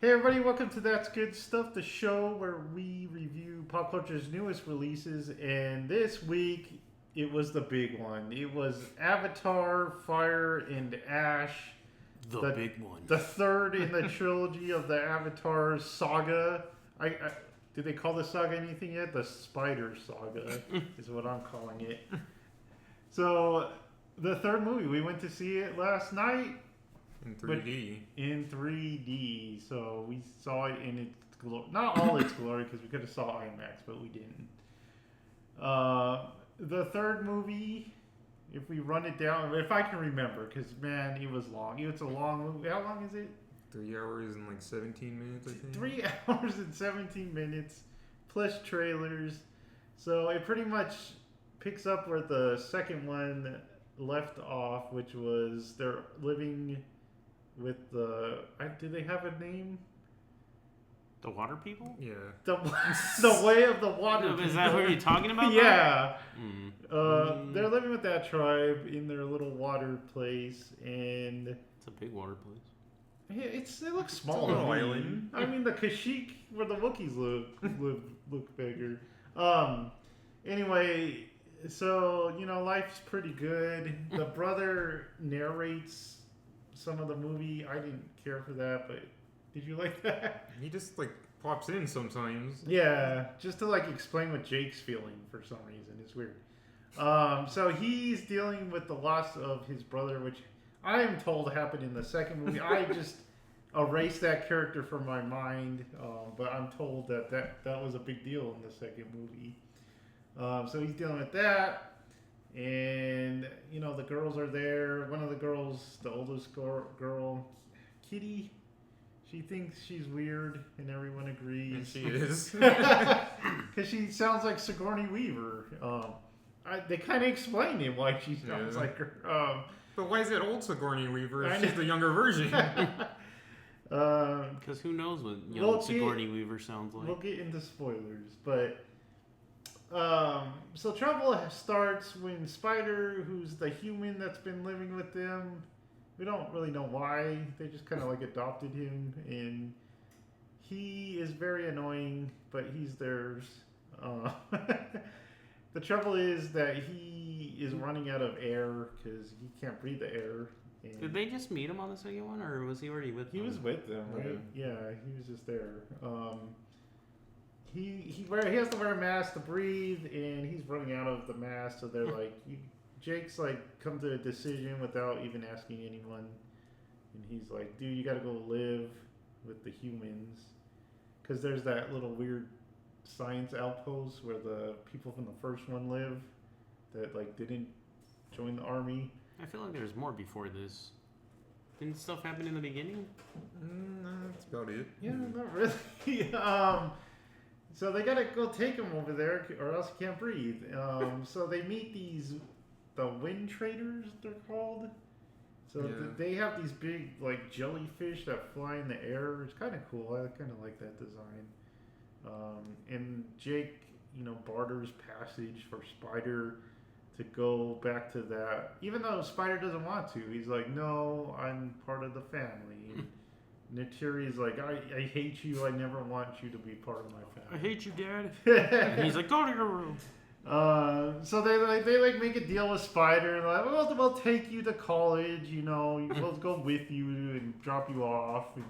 Hey everybody, welcome to That's Good Stuff, the show where we review pop culture's newest releases. And this week, it was the big one. It was Avatar, Fire and Ash. The big one. The third in the trilogy of the Avatar saga. Did they call the saga anything yet? The Spider Saga is what I'm calling it. So, the third movie, we went to see it last night. In 3D. In 3D. So we saw it in its glory. Not all its glory, because we could have saw IMAX, but we didn't. The third movie, if we run it down, if I can remember, because, man, it was long. It's a long movie. How long is it? 3 hours and like 17 minutes, I think. 3 hours and 17 minutes, plus trailers. So it pretty much picks up where the second one left off, which was they're living with the... do they have a name? The water people? Yeah. The way of the water people. Is that what you're talking about? Yeah. They're living with that tribe in their little water place, and... It's a big water place. Yeah, it looks small. It's a little island. I mean, the Kashyyyk, where the Wookiees look bigger. Anyway, so, life's pretty good. The brother narrates some of the movie. I didn't care for that, but did you like that? He just like pops in sometimes. Yeah, just to explain what Jake's feeling for some reason. It's weird. So he's dealing with the loss of his brother, which I am told happened in the second movie. I just erased that character from my mind, but I'm told that was a big deal in the second movie. So he's dealing with that. And, the girls are there. One of the girls, the oldest girl, Kitty, she thinks she's weird, and everyone agrees. And she is. Because she sounds like Sigourney Weaver. They kind of explained it why she sounds like her. But why is it old Sigourney Weaver if she's the younger version? Because who knows what young Sigourney Weaver sounds like. We'll get into spoilers, but... so trouble starts when Spider, who's the human that's been living with them, we don't really know why, they just kind of adopted him, and he is very annoying, but he's theirs. The trouble is that he is running out of air because he can't breathe the air. And did they just meet him on the second one, or was he already with them? He was with them, right? Yeah, he was just there. He has to wear a mask to breathe, and he's running out of the mask. So they're Jake's come to a decision without even asking anyone, and he's like, "Dude, you got to go live with the humans," because there's that little weird science outpost where the people from the first one live that didn't join the army. I feel like there's more before this. Didn't stuff happen in the beginning? No, that's about it. Yeah, not really. So they gotta go take him over there, or else he can't breathe. So they meet the wind traders, they're called. So they have these big jellyfish that fly in the air. It's kind of cool. I kind of like that design. And Jake, barters passage for Spider to go back to that. Even though Spider doesn't want to, he's like, "No, I'm part of the family." And Neytiri's like, I hate you. I never want you to be part of my family. I hate you, Dad. And he's like, "Go to your room." So they make a deal with Spider, and they're like, we'll take you to college. We'll go with you and drop you off. And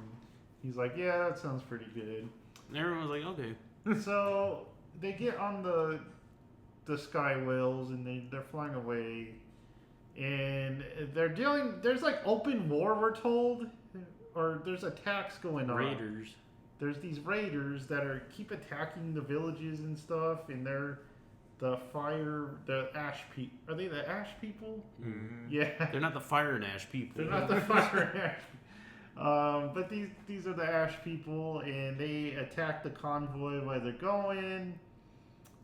he's like, "Yeah, that sounds pretty good." And everyone was like, "Okay." So they get on the Sky Whales, and they're flying away, and there's open war, we're told. Or there's attacks going on. Raiders. There's these raiders that keep attacking the villages and stuff, and they're the ash people. Are they the ash people? Mm-hmm. Yeah. They're not the fire and ash people. They're not the fire and ash. But these are the ash people, and they attack the convoy while they're going,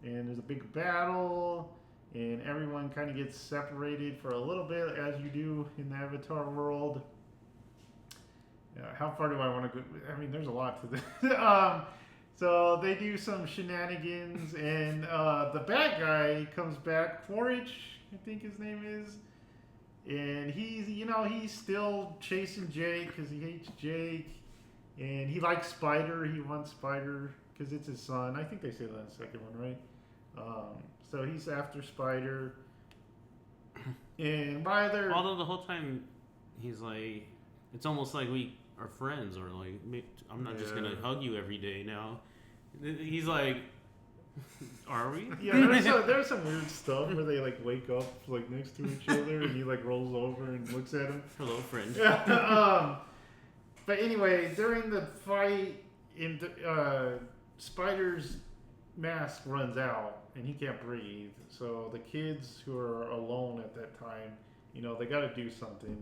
and there's a big battle, and everyone kind of gets separated for a little bit, as you do in the Avatar world. How far do I want to go? I mean, there's a lot to this. So they do some shenanigans, and the bad guy comes back. Quaritch, I think his name is. And he's still chasing Jake because he hates Jake. and he likes Spider. He wants Spider because it's his son. I think they say that in the second one, right? So he's after Spider, and by their Although the whole time he's like, it's almost like we are friends, or like I'm not just gonna hug you every day now. He's like, are we? yeah, there's some weird stuff where they like wake up like next to each other, and he like rolls over and looks at him. Hello, friend. But anyway, during the fight, Spider's mask runs out and he can't breathe. So the kids who are alone at that time, they got to do something.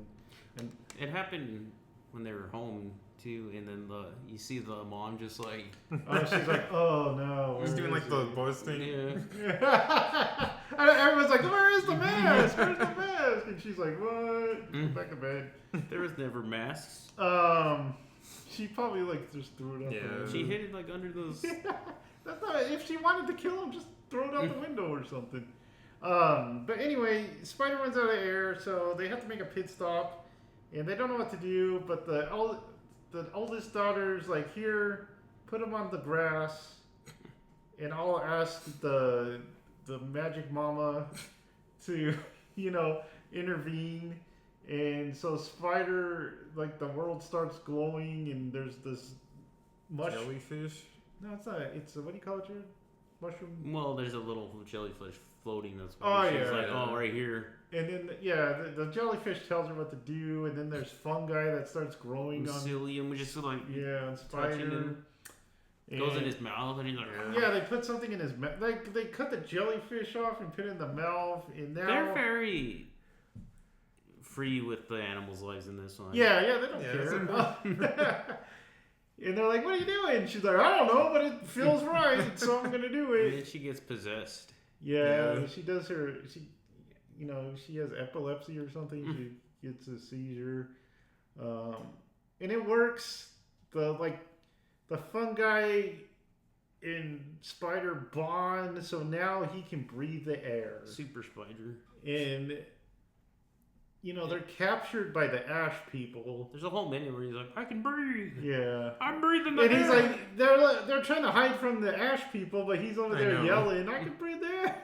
And it happened when they were home too, and then you see the mom just like, she's like, oh no, He's doing like the buzz thing. yeah. Everyone's like, where is the mask? Where's the mask? And she's like, what? Go back to bed. There was never masks. She probably like just threw it up. Yeah. She hid it like under those. That's not. If she wanted to kill him, just throw it out the window or something. But anyway, Spider runs out of air, so they have to make a pit stop, and they don't know what to do. But the oldest daughter's like, here, put him on the grass, and I'll ask the magic mama to intervene. And so Spider, like, the world starts glowing, and there's this Jellyfish? No, it's not. It's what do you call it, Jared? Mushroom. Well, there's a little jellyfish floating. That's Oh, why she's yeah, like, yeah. oh, right here. And then the jellyfish tells her what to do, and then there's fungi that starts growing on. Psyllium, which is like On Spider. him. Goes in his mouth, and he's like, Yeah, they put something in his mouth. Like they cut the jellyfish off and put it in the mouth, and now they're very free with the animals' lives in this one. Yeah, they don't care. And they're like, "What are you doing?" She's like, "I don't know, but it feels right, so I'm gonna do And it." then she gets possessed. Yeah, she does her. She has epilepsy or something. She gets a seizure, and it works. The fungi in Spider bond, so now he can breathe the air. Super Spider. And they're captured by the Ash people. There's a whole minute where he's like, I can breathe. Yeah. I'm breathing the And air. he's like, they're trying to hide from the Ash people, but he's over there yelling, I can breathe there.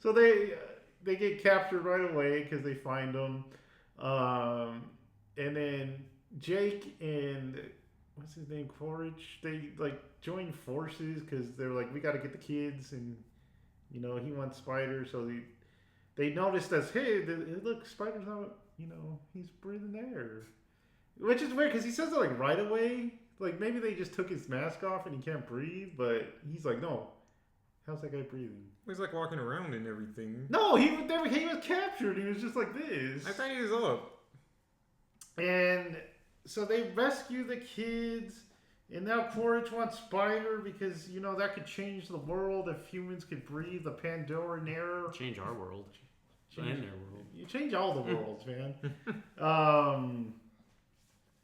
So they get captured right away because they find him. And then Jake and, what's his name, Quaritch, they like join forces because they're like, we got to get the kids. And, he wants Spider. So they notice that, hey, look, Spider's not, he's breathing air. Which is weird because he says it like right away. Like maybe they just took his mask off and he can't breathe, but he's like, no. How's that guy breathing? He's like walking around and everything. No, he was captured. He was just like this. I thought he was up. And so they rescue the kids. And now Quaritch wants Spider because, that could change the world if humans could breathe the Pandoran air. Change our world. And their world. You change all the worlds, man.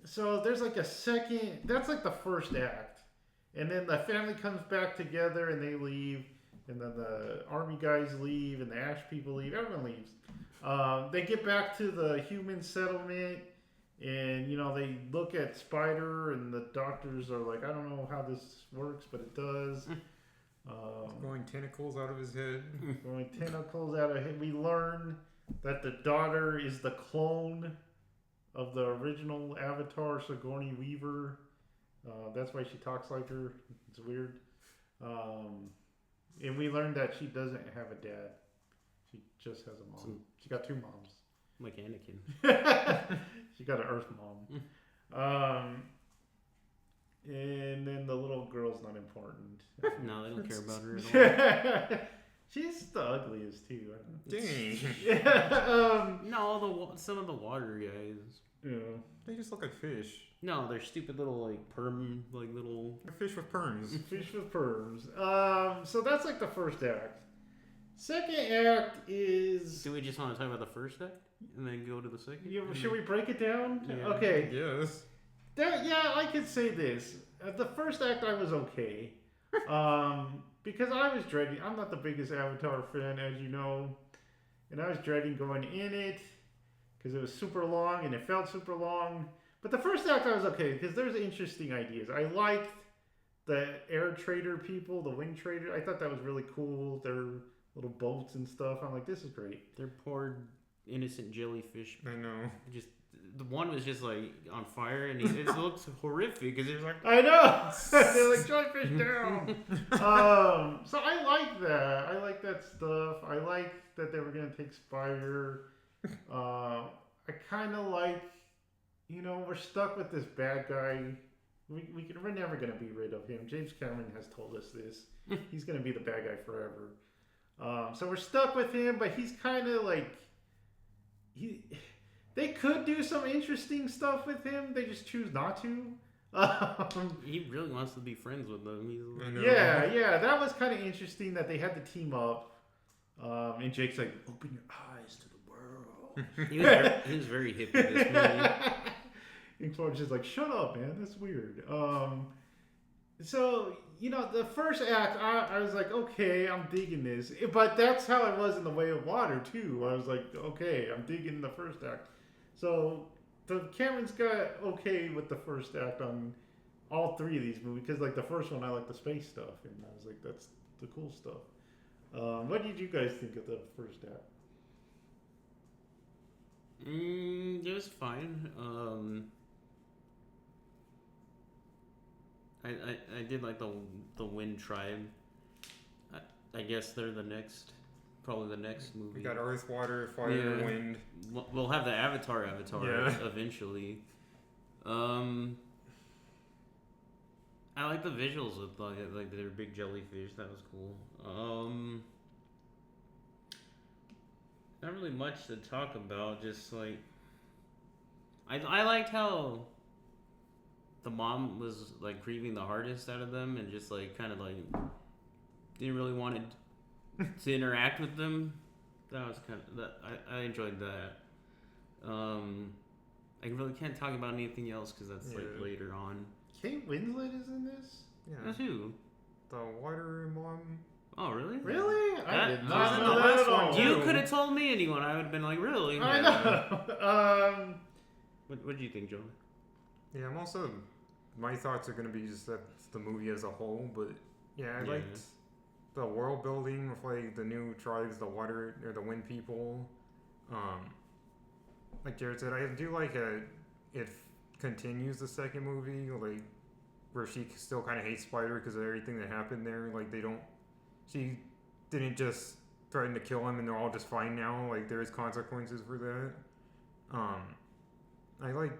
So there's like a second. That's like the first act, and then the family comes back together and they leave, and then the army guys leave and the Ash people leave. Everyone leaves. They get back to the human settlement, and they look at Spider, and the doctors are like, I don't know how this works, but it does. Growing tentacles out of his head. Growing tentacles out of him. We learn that the daughter is the clone of the original Avatar, Sigourney Weaver. That's why she talks like her. It's weird. And we learned that she doesn't have a dad. She just has a mom. She got two moms. Like Anakin. She got an Earth mom. And then the little girl's not important. No, they don't care about her at all. She's the ugliest too. Dang. No, some of the water guys. Yeah. They just look like fish. No, they're stupid little little. They're fish with perms. Fish with perms. So that's like the first act. Second act is. Do we just want to talk about the first act and then go to the second? Should we break it down? Yeah. Okay. Yes. I could say this. The first act I was okay. Because I was dreading. I'm not the biggest Avatar fan, as you know. And I was dreading going in it. Because it was super long and it felt super long. But the first act I was okay because there's interesting ideas. I liked the air trader people, the wind trader. I thought that was really cool. Their little boats and stuff. I'm like, this is great. They're poor innocent jellyfish. I know. Just the one was just like on fire, and it looks horrific because it was like. I know. They're like jellyfish down. So I like that. I like that stuff. I like that they were gonna take Spire. I kind of like, we're stuck with this bad guy. We're never gonna be rid of him. James Cameron has told us this. He's gonna be the bad guy forever. So we're stuck with him, but he's kind of like They could do some interesting stuff with him. They just choose not to. He really wants to be friends with them. Yeah. That was kind of interesting that they had to team up. And Jake's like, open your eyes to the world. He was very hip in this movie. And Clark's just like, shut up, man. That's weird. So, the first act, I was like, okay, I'm digging this. But that's how it was in The Way of Water, too. I was like, okay, I'm digging the first act. So, Cameron's got okay with the first act on all three of these movies. Because, like, the first one, I like the space stuff. And I was like, that's the cool stuff. What did you guys think of the first act? It was fine. I did like the Wind Tribe. I guess they're probably the next movie. We got Earth, Water, Fire, Wind. We'll have the Avatar Yeah. eventually. I like the visuals with like their big jellyfish. That was cool. Not really much to talk about. Just like I liked how the mom was like grieving the hardest out of them, and just like kind of like didn't really want to interact with them. That was kind of that. I enjoyed that. I really can't talk about anything else because that's like later on. Kate Winslet is in this? Yeah. That's who? The Water Mom. Oh, really? Really? I did was not in know the that last at all. one, You too. could have told me anyone. I would have been like, really? I know. What do you think, Joe? Yeah, I'm also. My thoughts are going to be just that the movie as a whole, but yeah, I liked the world building with like the new tribes, the water or the wind people. Like Jared said, I do like it continues the second movie, like where she still kind of hates Spider because of everything that happened there. Like she didn't just threaten to kill him and they're all just fine now. Like there is consequences for that. I like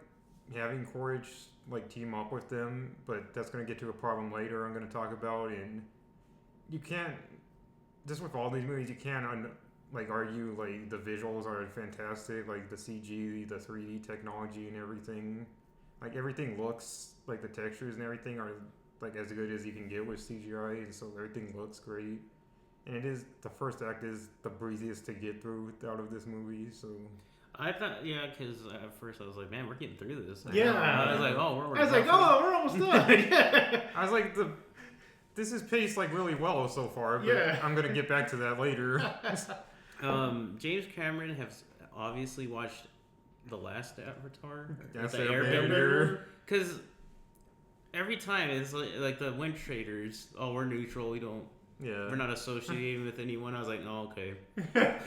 having Courage like team up with them, but that's going to get to a problem later I'm going to talk about. And you can't, just with all these movies, you can't argue like the visuals are fantastic, like the CG, the 3D technology and everything. Like everything looks like the textures and everything are like as good as you can get with CGI, and so everything looks great. And the first act is the breeziest to get through out of this movie, so. I thought, because at first I was like, man, we're getting through this. Yeah. I was like, we're we're almost done. Yeah. I was like, this is paced like really well so far, but I'm gonna get back to that later. James Cameron has obviously watched the last Avatar, Yes, the Airbender. because every time it's like the Wind Traders. Oh, we're neutral. We're not associated with anyone. I was like, oh, okay.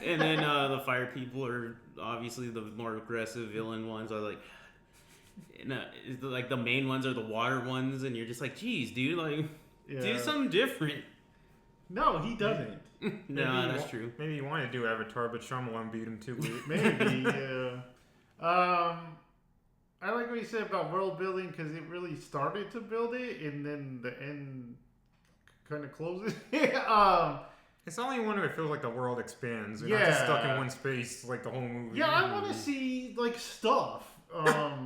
And then the fire people are obviously the more aggressive villain ones. I was like, like the main ones are the water ones, and you're just like, geez, dude, like, do something different. No, he doesn't. No, that's true. Maybe he wanted to do Avatar, but Shyamalan beat him to it. Maybe, yeah. I like what you said about world building because it really started to build it, and then the end kind of closes. It's the only one where it feels like the world expands. You're not just stuck in one space like the whole movie. Yeah, I want to see like stuff. I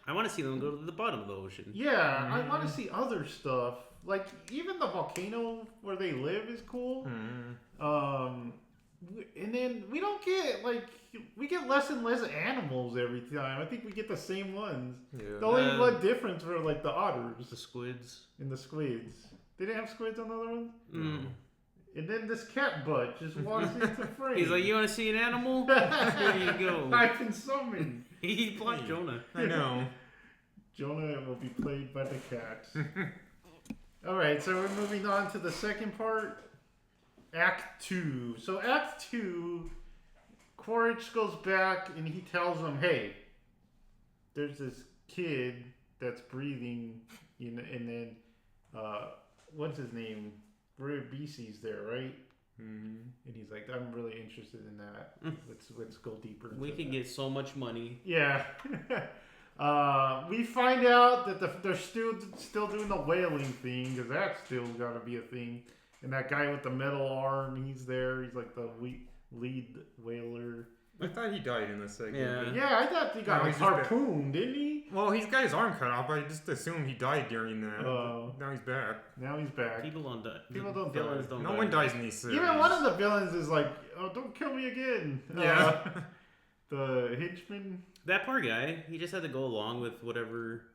want to see them go to the bottom of the ocean. Yeah, I want to see other stuff. Like even the volcano where they live is cool. And then we don't get we get less and less animals every time. I think we get the same ones. Yeah. The only one difference were like the otters, The squids. and the squids. They didn't have squids on the other ones. Mm. And then this cat butt just walks into frame. He's like, you want to see an animal? There you go. I've been summoned. He blocked Jonah. I know. Jonah will be played by the cat. Alright, so we're moving on to the second part. Act 2. So Act 2, Quaritch goes back and he tells them, hey, there's this kid that's breathing, and then, what's his name? Bisi's there, right? Mm-hmm. And he's like, I'm really interested in that. Let's go deeper into We could get so much money. Yeah. We find out that they're still doing the whaling thing, because that's still got to be a thing. And that guy with the metal arm, he's there. He's like the lead whaler. I thought he died in the second. Yeah, I thought he got harpooned, didn't he? Well, he's got his arm cut off, but I just assumed he died during that. Now he's back. Now he's back. People don't die. Villains don't no die. one dies in these series. Even one of the villains is like, oh, don't kill me again. Yeah. The henchman. That poor guy, he just had to go along with whatever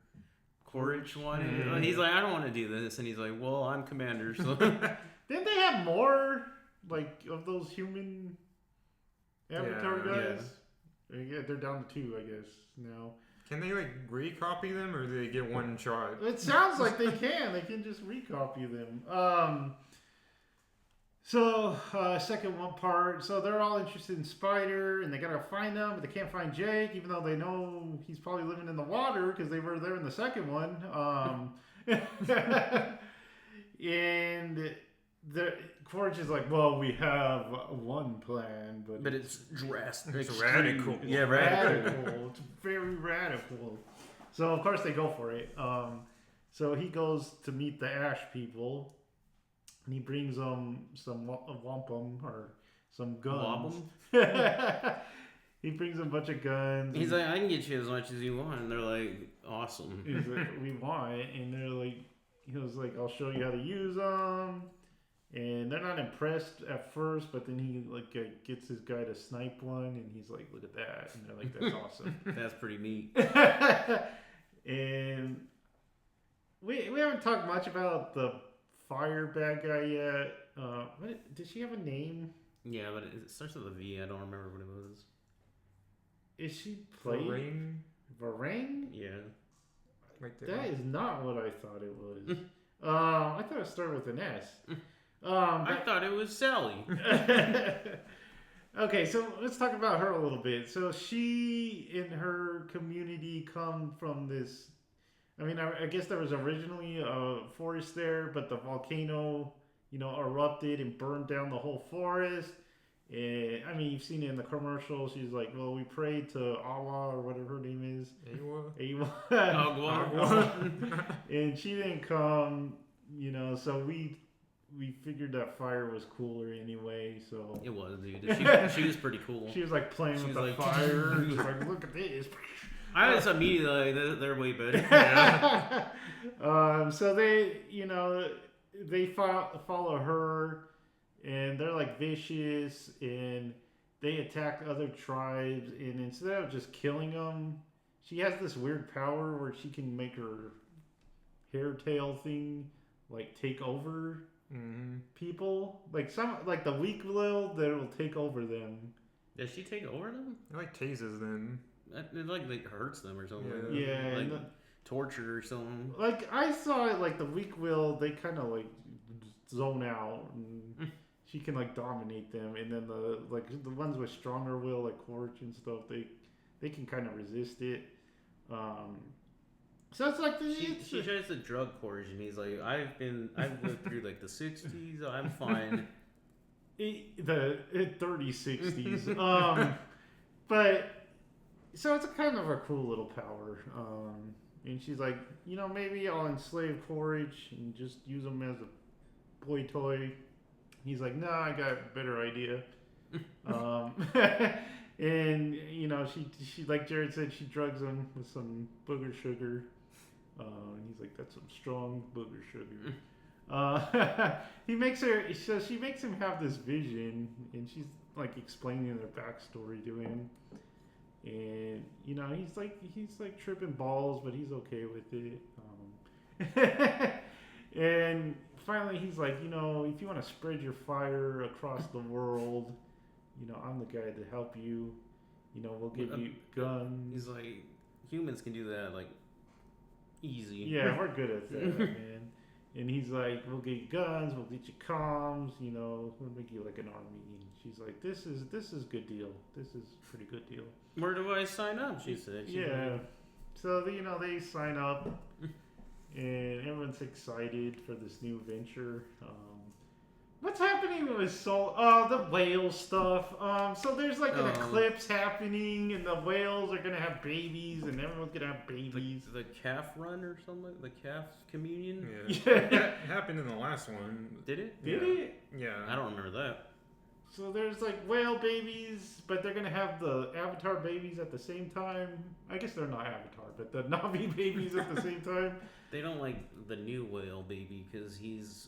Quaritch wanted. Mm-hmm. He's like, I don't want to do this. And he's like, well, I'm commander. So. Didn't they have more, like, of those human Avatar guys? Yeah, they're down to 2, I guess, now. Can they, like, recopy them, or do they get one shot? It sounds like they can. They can just recopy them. So, second one part. So, they're all interested in Spider, and they gotta find him, but they can't find Jake, even though they know he's probably living in the water, because they were there in the second one. And the Quaritch is like, well, we have one plan, but it's drastic. It's radical. Yeah, radical. It's very radical. So, of course, they go for it. So, he goes to meet the Ash people, and he brings them some wampum, or some guns. He brings them a bunch of guns. He's like, I can get you as much as you want. And they're like, awesome. He's like, we want it. And they're like, he was like, I'll show you how to use them. And they're not impressed at first, but then he like gets his guy to snipe one, and he's like, "Look at that!" And they're like, "That's awesome." That's pretty neat. And we haven't talked much about the fire bad guy yet. What did she have a name? Yeah, but it starts with a V. I don't remember what it was. Is she played Varang? Yeah. Right there. That is not what I thought it was. I thought it started with an S. I thought it was Sally. Okay, so let's talk about her a little bit. So she and her community come from this. I mean, I guess there was originally a forest there, but the volcano, erupted and burned down the whole forest. And I mean, you've seen it in the commercial. She's like, "Well, we prayed to Allah or whatever her name is, Awa. Agua. And she didn't come. So we figured that fire was cooler anyway, so... It was, dude. She was pretty cool. She was, like, playing with the fire. She's like, look at this. I was immediately like, they're way better. Yeah. So they, they follow her, and they're, like, vicious, and they attack other tribes, and instead of just killing them, she has this weird power where she can make her hair tail thing, like, take over... Mm-hmm. people, like the weak will that will take over them. Does she take over them? It like tases them. It like hurts them or something. Yeah, like torture or something. Like I saw it, like the weak will, they kind of like zone out, and she can like dominate them, and then the ones with stronger will, like Quaritch and stuff, they can kind of resist it. So it's like she tries to drug Quaritch, and he's like, I've lived through like the 60s. I'm fine. The 30s, 60s. But so it's a kind of a cool little power. And she's like, maybe I'll enslave Quaritch and just use him as a boy toy. He's like, no, I got a better idea. And she like Jared said, she drugs him with some booger sugar. And he's like, that's some strong booger sugar. She makes him have this vision, and she's like explaining their backstory to him. And he's like tripping balls, but he's okay with it. And finally, he's like, if you want to spread your fire across the world, I'm the guy to help you. You know, we'll give you guns. He's like, humans can do that, like, easy. Yeah, we're good at that, man. And he's like, we'll get you guns, we'll get you comms, you know, we'll make you like an army. And she's like, this is good deal. This is pretty good deal. Where do I sign up? She said. Yeah. So, you know, they sign up, and everyone's excited for this new venture. What's happening with Soul? Oh, the whale stuff. So there's like an eclipse happening, and the whales are gonna have babies, and everyone's gonna have babies. The calf run or something? The calf communion? Yeah. That happened in the last one. Did it? Did it? Yeah. I don't remember that. So there's like whale babies, but they're gonna have the Avatar babies at the same time. I guess they're not Avatar, but the Na'vi babies at the same time. They don't like the new whale baby because he's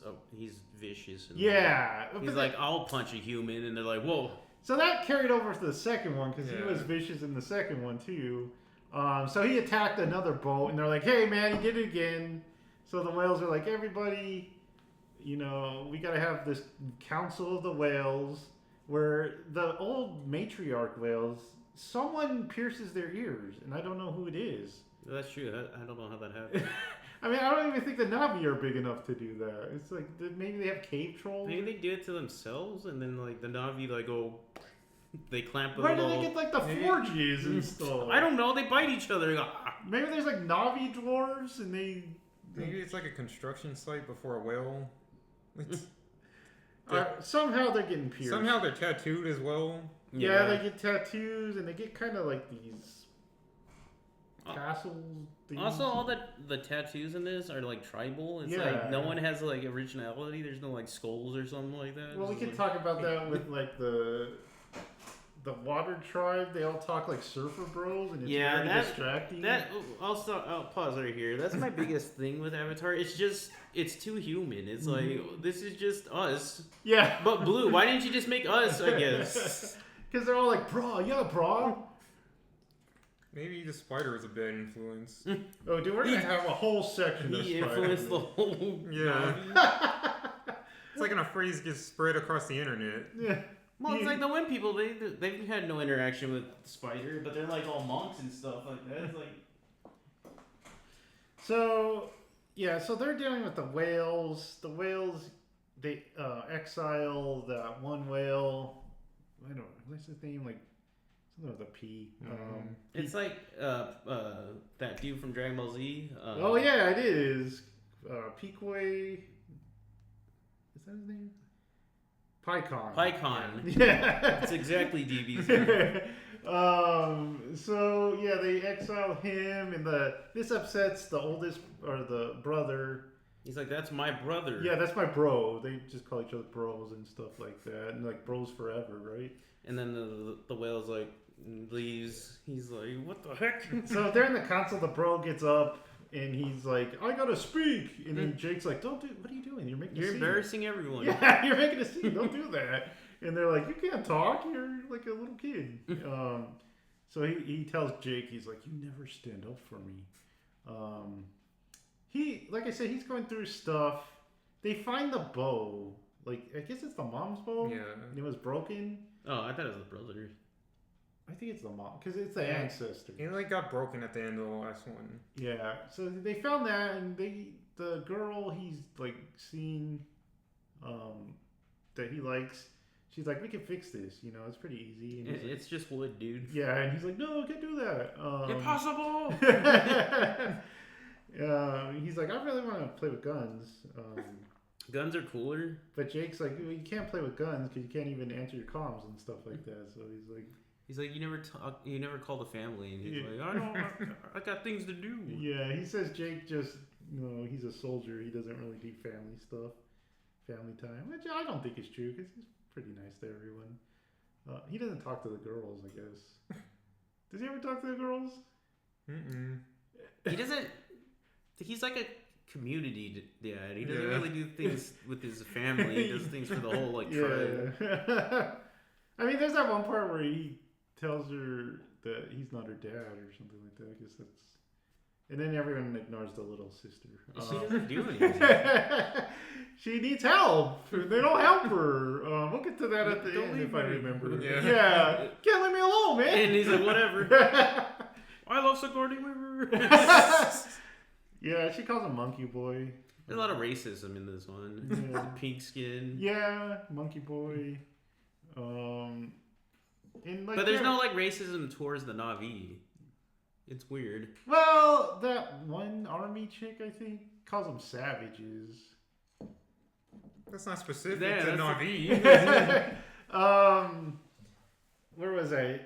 vicious. And Yeah. he's like, I'll punch a human, and they're like, whoa. So that carried over to the second one because he was vicious in the second one too. So he attacked another boat, and they're like, "Hey man, he did it again." So the whales are like, "Everybody, you know, we got to have this council of the whales where the old matriarch whales, someone pierces their ears, and I don't know who it is." That's true. I don't know how that happened. I mean, I don't even think the Na'vi are big enough to do that. It's like maybe they have cave trolls. Maybe they do it to themselves, and then like the Na'vi like they clamp it. Where do they get like the forges and stuff? I don't know. They bite each other. Maybe there's like Na'vi dwarves, and they. Maybe it's like a construction site before a whale. Somehow they're getting pierced. Somehow they're tattooed as well. Yeah, they get tattoos, and they get kind of like these castles. Also, all the tattoos in this are like tribal. It's like no one has like originality. There's no like skulls or something like that. Well, we can talk about that with like the water tribe. They all talk like surfer bros, and it's very distracting. I'll pause right here. That's my biggest thing with Avatar. It's too human. It's like this is just us. Yeah. But Blue, why didn't you just make us? I guess. Because they're all like, bro, yeah, bro. Maybe the spider is a bad influence. Oh, dude, we're gonna have a whole section of He spiders. influenced the whole. Yeah. It's like when a phrase gets spread across the internet. Yeah. Well, it's like the Wind people. They've had no interaction with Spider, but they're like all monks and stuff like that. It's like. So they're dealing with the whales. The whales, they exile that one whale. I don't know. What's his name? Like something with a P. It's like that dude from Dragon Ball Z. Oh yeah, it is. Piquet. Is that his name? Pycon. Yeah. That's exactly DB's name. So yeah, they exile him, and this upsets the oldest or the brother. He's like, that's my brother. Yeah, that's my bro. They just call each other bros and stuff like that, and like bros forever, right? And then the whale's like leaves. He's like, what the heck? So during the council, the bro gets up and he's like, I gotta speak. And then Jake's like, don't do. What are you doing? You're embarrassing everyone. Yeah, you're making a scene. Don't do that. And they're like, you can't talk. You're like a little kid. So he tells Jake, he's like, you never stand up for me. He, like I said, he's going through stuff. They find the bow. Like, I guess it's the mom's bow. Yeah. And it was broken. Oh, I thought it was the brother. I think it's the mom, because it's the ancestor. It like got broken at the end of the last one. Yeah. So they found that, and the girl he's like seeing, that he likes. She's like, we can fix this. You know, it's pretty easy. And it's just wood, dude. Yeah, and he's like, no, can't do that. Impossible. He's like, I really want to play with guns. Guns are cooler. But Jake's like, well, you can't play with guns because you can't even answer your comms and stuff like that. So he's like, you never call the family, and he's like, I got things to do. Yeah, he says Jake just, he's a soldier. He doesn't really do family stuff, family time, which I don't think is true because he's pretty nice to everyone. He doesn't talk to the girls, I guess. Does he ever talk to the girls? Mm-mm. He doesn't. He's like a community dad. He doesn't really do things with his family. He does things for the whole tribe. I mean, there's that one part where he tells her that he's not her dad or something like that. I guess And then everyone ignores the little sister. She doesn't do anything. She needs help. They don't help her. We'll get to that at the end if I remember. Yeah. Can't leave me alone, man. And he's like, whatever. I love Sigourney Weaver. Yeah, she calls him Monkey Boy. There's a lot of racism in this one. Yeah. Pink skin. Yeah, Monkey Boy. And like, but there's no like racism towards the Na'vi. It's weird. Well, that one army chick, I think, calls them savages. That's not specific Yeah, to that's Na'vi. Where was I?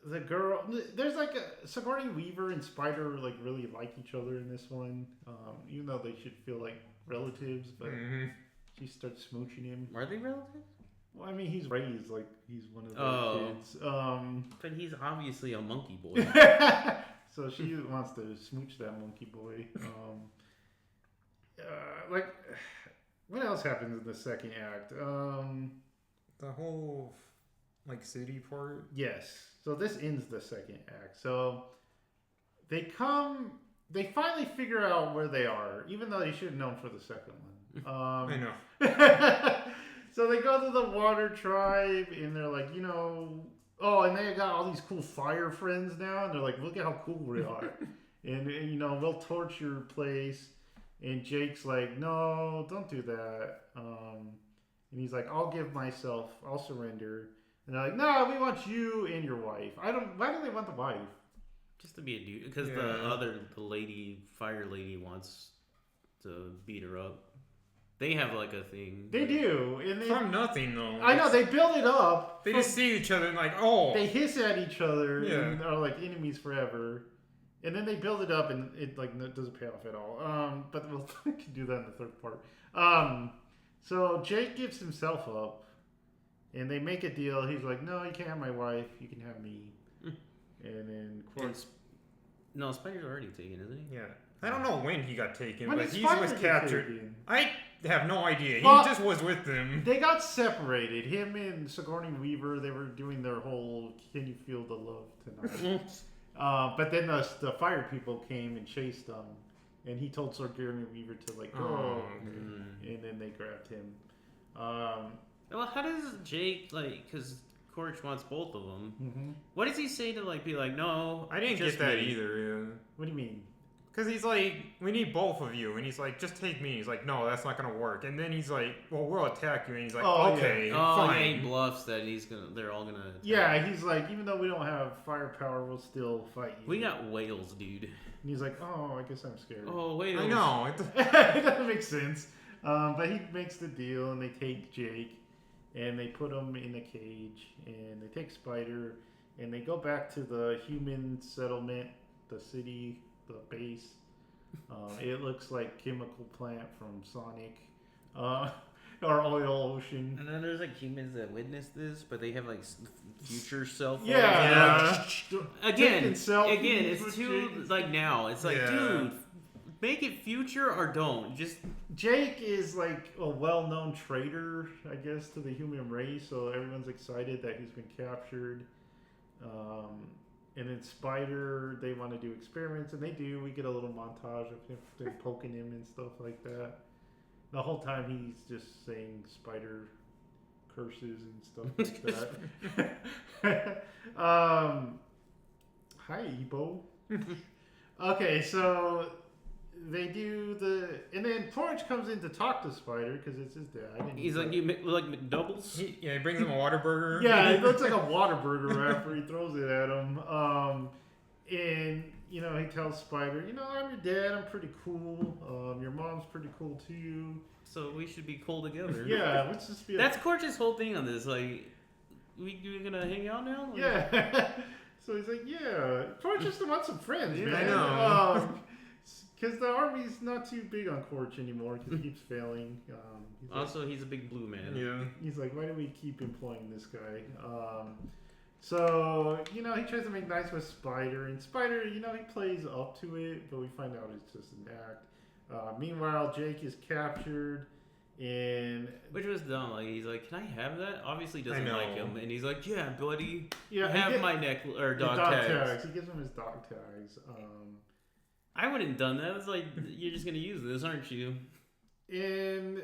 The girl. There's like a Sigourney Weaver and Spider like really like each other in this one. Even though they should feel like relatives, but she starts smooching him. Are they relatives? Well, I mean, he's raised like he's one of the kids. But he's obviously a monkey boy. So she wants to smooch that monkey boy. Like, what else happens in the second act? The whole like city part. Yes. So this ends the second act. So they finally figure out where they are, even though they should have known for the second one. I know. So they go to the water tribe, and they're like, and they got all these cool fire friends now, and they're like, look at how cool we are. and we'll torch your place. And Jake's like, no, don't do that. And he's like, I'll surrender. And they're like, no, we want you and your wife. Why do they want the wife? Just to be a dude. Because the fire lady wants to beat her up. They have like a thing. They do. And From nothing though. I know, they build it up. They just see each other and like, oh. They hiss at each other and are like enemies forever. And then they build it up and it like doesn't pay off at all. But we'll can do that in the third part. So Jake gives himself up. And they make a deal. He's like, no, you can't have my wife. You can have me. And then no, Spider's already taken, isn't he? Yeah. I don't know when he got taken, when but he was captured. I have no idea. Well, he just was with them. They got separated. Him and Sigourney Weaver, they were doing their whole "Can you feel the love tonight?" But then the fire people came and chased them, and he told Sigourney Weaver to like go, and then they grabbed him. Well, how does Jake because Corch wants both of them? Mm-hmm. What does he say to be like, no? I didn't get that either. Yeah. What do you mean? Because he's like, we need both of you. And he's like, just take me. He's like, no, that's not going to work. And then he's like, well, we'll attack you. And he's like, okay, fine. Yeah, he bluffs that they're all going to attack. Yeah, he's like, even though we don't have firepower, we'll still fight you. We got whales, dude. And he's like, oh, I guess I'm scared. Oh, whales. I know. It doesn't make sense. But he makes the deal, and they take Jake, and they put him in a cage, and they take Spider, and they go back to the human settlement, the city, the base. It looks like chemical plant from Sonic, or Oil Ocean. And then there's humans that witness this, but they have future self. Yeah. Again, it's too now. It's dude, make it future or don't. Just Jake is a well-known traitor, I guess, to the human race. So everyone's excited that he's been captured. And then Spider, they want to do experiments, and they do. We get a little montage of him poking him and stuff like that. The whole time he's just saying Spider curses and stuff like that. Hi, Ebo. Okay, so they do and then Torch comes in to talk to Spider because it's his dad. And he's like, you like McDoubles? He brings him a Whataburger. Yeah, it looks like a Whataburger wrapper. He throws it at him. And, he tells Spider, I'm your dad. I'm pretty cool. Your mom's pretty cool too. So we should be cool together. Yeah, let's just be That's Corch's whole thing on this. We gonna hang out now? Yeah. So he's like, yeah. Torch just wants some friends, man. I know. Because the army's not too big on Corch anymore because he keeps failing. He's a big blue man. Yeah. He's like, why do we keep employing this guy? So, he tries to make nice with Spider. And Spider, he plays up to it, but we find out it's just an act. Meanwhile, Jake is captured. Which was dumb. He's like, can I have that? Obviously doesn't like him. And he's like, yeah, buddy. Yeah, have my dog tags. He gives him his dog tags. I wouldn't have done that. It's like, you're just gonna use this, aren't you? And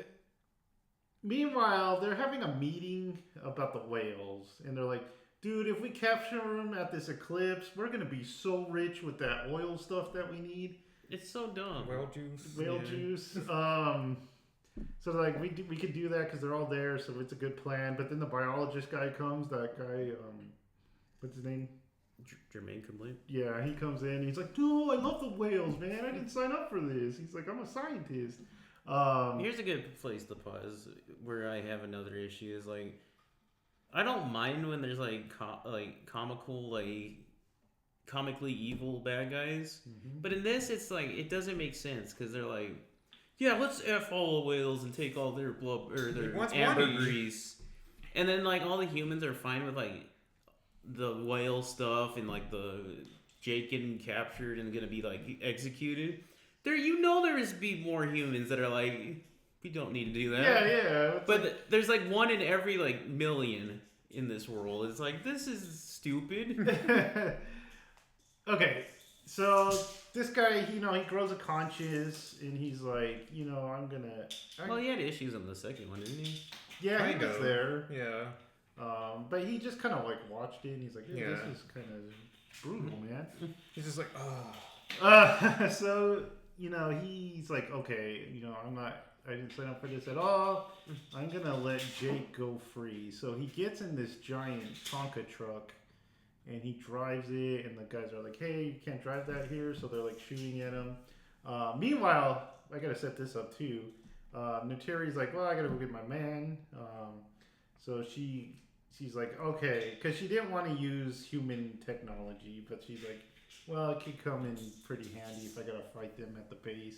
meanwhile, they're having a meeting about the whales, and they're like, dude, if we capture them at this eclipse, we're gonna be so rich with that oil stuff that we need. It's so dumb. Whale juice. So like we could do that because they're all there, so it's a good plan. But then the biologist guy comes. That guy, what's his name? Jermaine Complaint. Yeah, he comes in. He's like, "No, I love the whales, man. I didn't sign up for this." He's like, "I'm a scientist." Here's a good place to pause. Where I have another issue is like, I don't mind when there's like comical, like comically evil bad guys, but in this it's like it doesn't make sense because they're like, yeah, let's F all the whales and take all their blood or their ambergris, and then like all the humans are fine with like the whale stuff and like the Jake getting captured and gonna be like executed. There is be more humans that are like, we don't need to do that. Yeah. But there's like one in every like million in this world. It's like, this is stupid. Okay, so this guy, he grows a conscience, and he's like, I'm gonna. Well, he had issues on the second one, didn't he? Yeah, he was there. Yeah. But he just kind of like watched it, and he's like, yeah, this is kind of brutal, man. He's just like, oh. So he's like, okay, I didn't sign up for this at all. I'm gonna let Jake go free. So he gets in this giant Tonka truck, and he drives it, and the guys are like, hey, you can't drive that here, so they're like shooting at him. Meanwhile, I gotta set this up too. Neytiri's like, well, I gotta go get my man. So she's like, okay, because she didn't want to use human technology, but she's like, well, it could come in pretty handy if I gotta fight them at the base.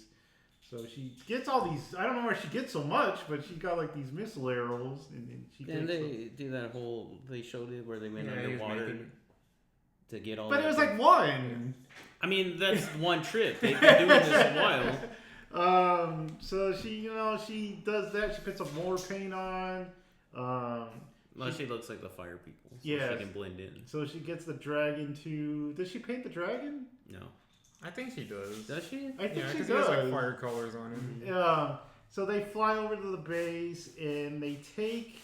So she gets all these, I don't know where she gets so much, but she got like these missile arrows, and she do that whole, they showed it where they went underwater to get all. But it was like one. I mean, that's one trip. They've been doing this a while. So she does that. She puts some more paint on. Well, she looks like the fire people. So she can blend in. So she gets the dragon to. Does she paint the dragon? No. I think she does. Does she? I think she does. It has like fire colors on it. Yeah. So they fly over to the base, and they take.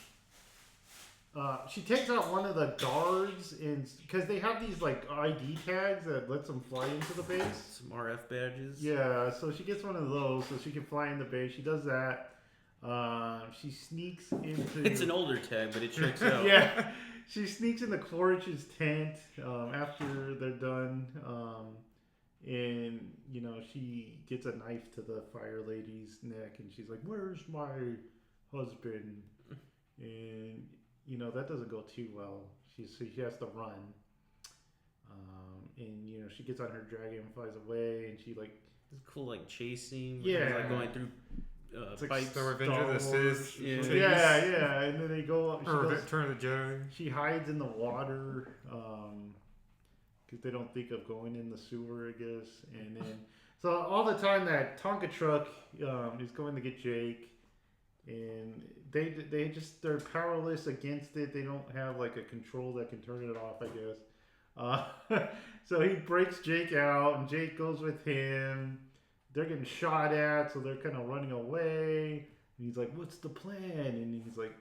She takes out one of the guards, and because they have these like ID tags that lets them fly into the base. Some RF badges. Yeah. So she gets one of those, so she can fly in the base. She does that. She sneaks into. It's an older tag, but it checks out. Yeah. She sneaks into Quaritch's tent after they're done. And she gets a knife to the fire lady's neck, and she's like, "Where's my husband?" And that doesn't go too well. She has to run. And she gets on her dragon and flies away, and she like. It's cool, like chasing. Yeah, like going through. It's like the Revenge of the Sith. Yeah, and then they go up. Turn of the Jedi. She hides in the water. They don't think of going in the sewer, I guess. And then, so all the time that Tonka truck is going to get Jake, and they're powerless against it. They don't have like a control that can turn it off, I guess. So he breaks Jake out, and Jake goes with him. They're getting shot at, so they're kind of running away. And he's like, "What's the plan?" And he's like,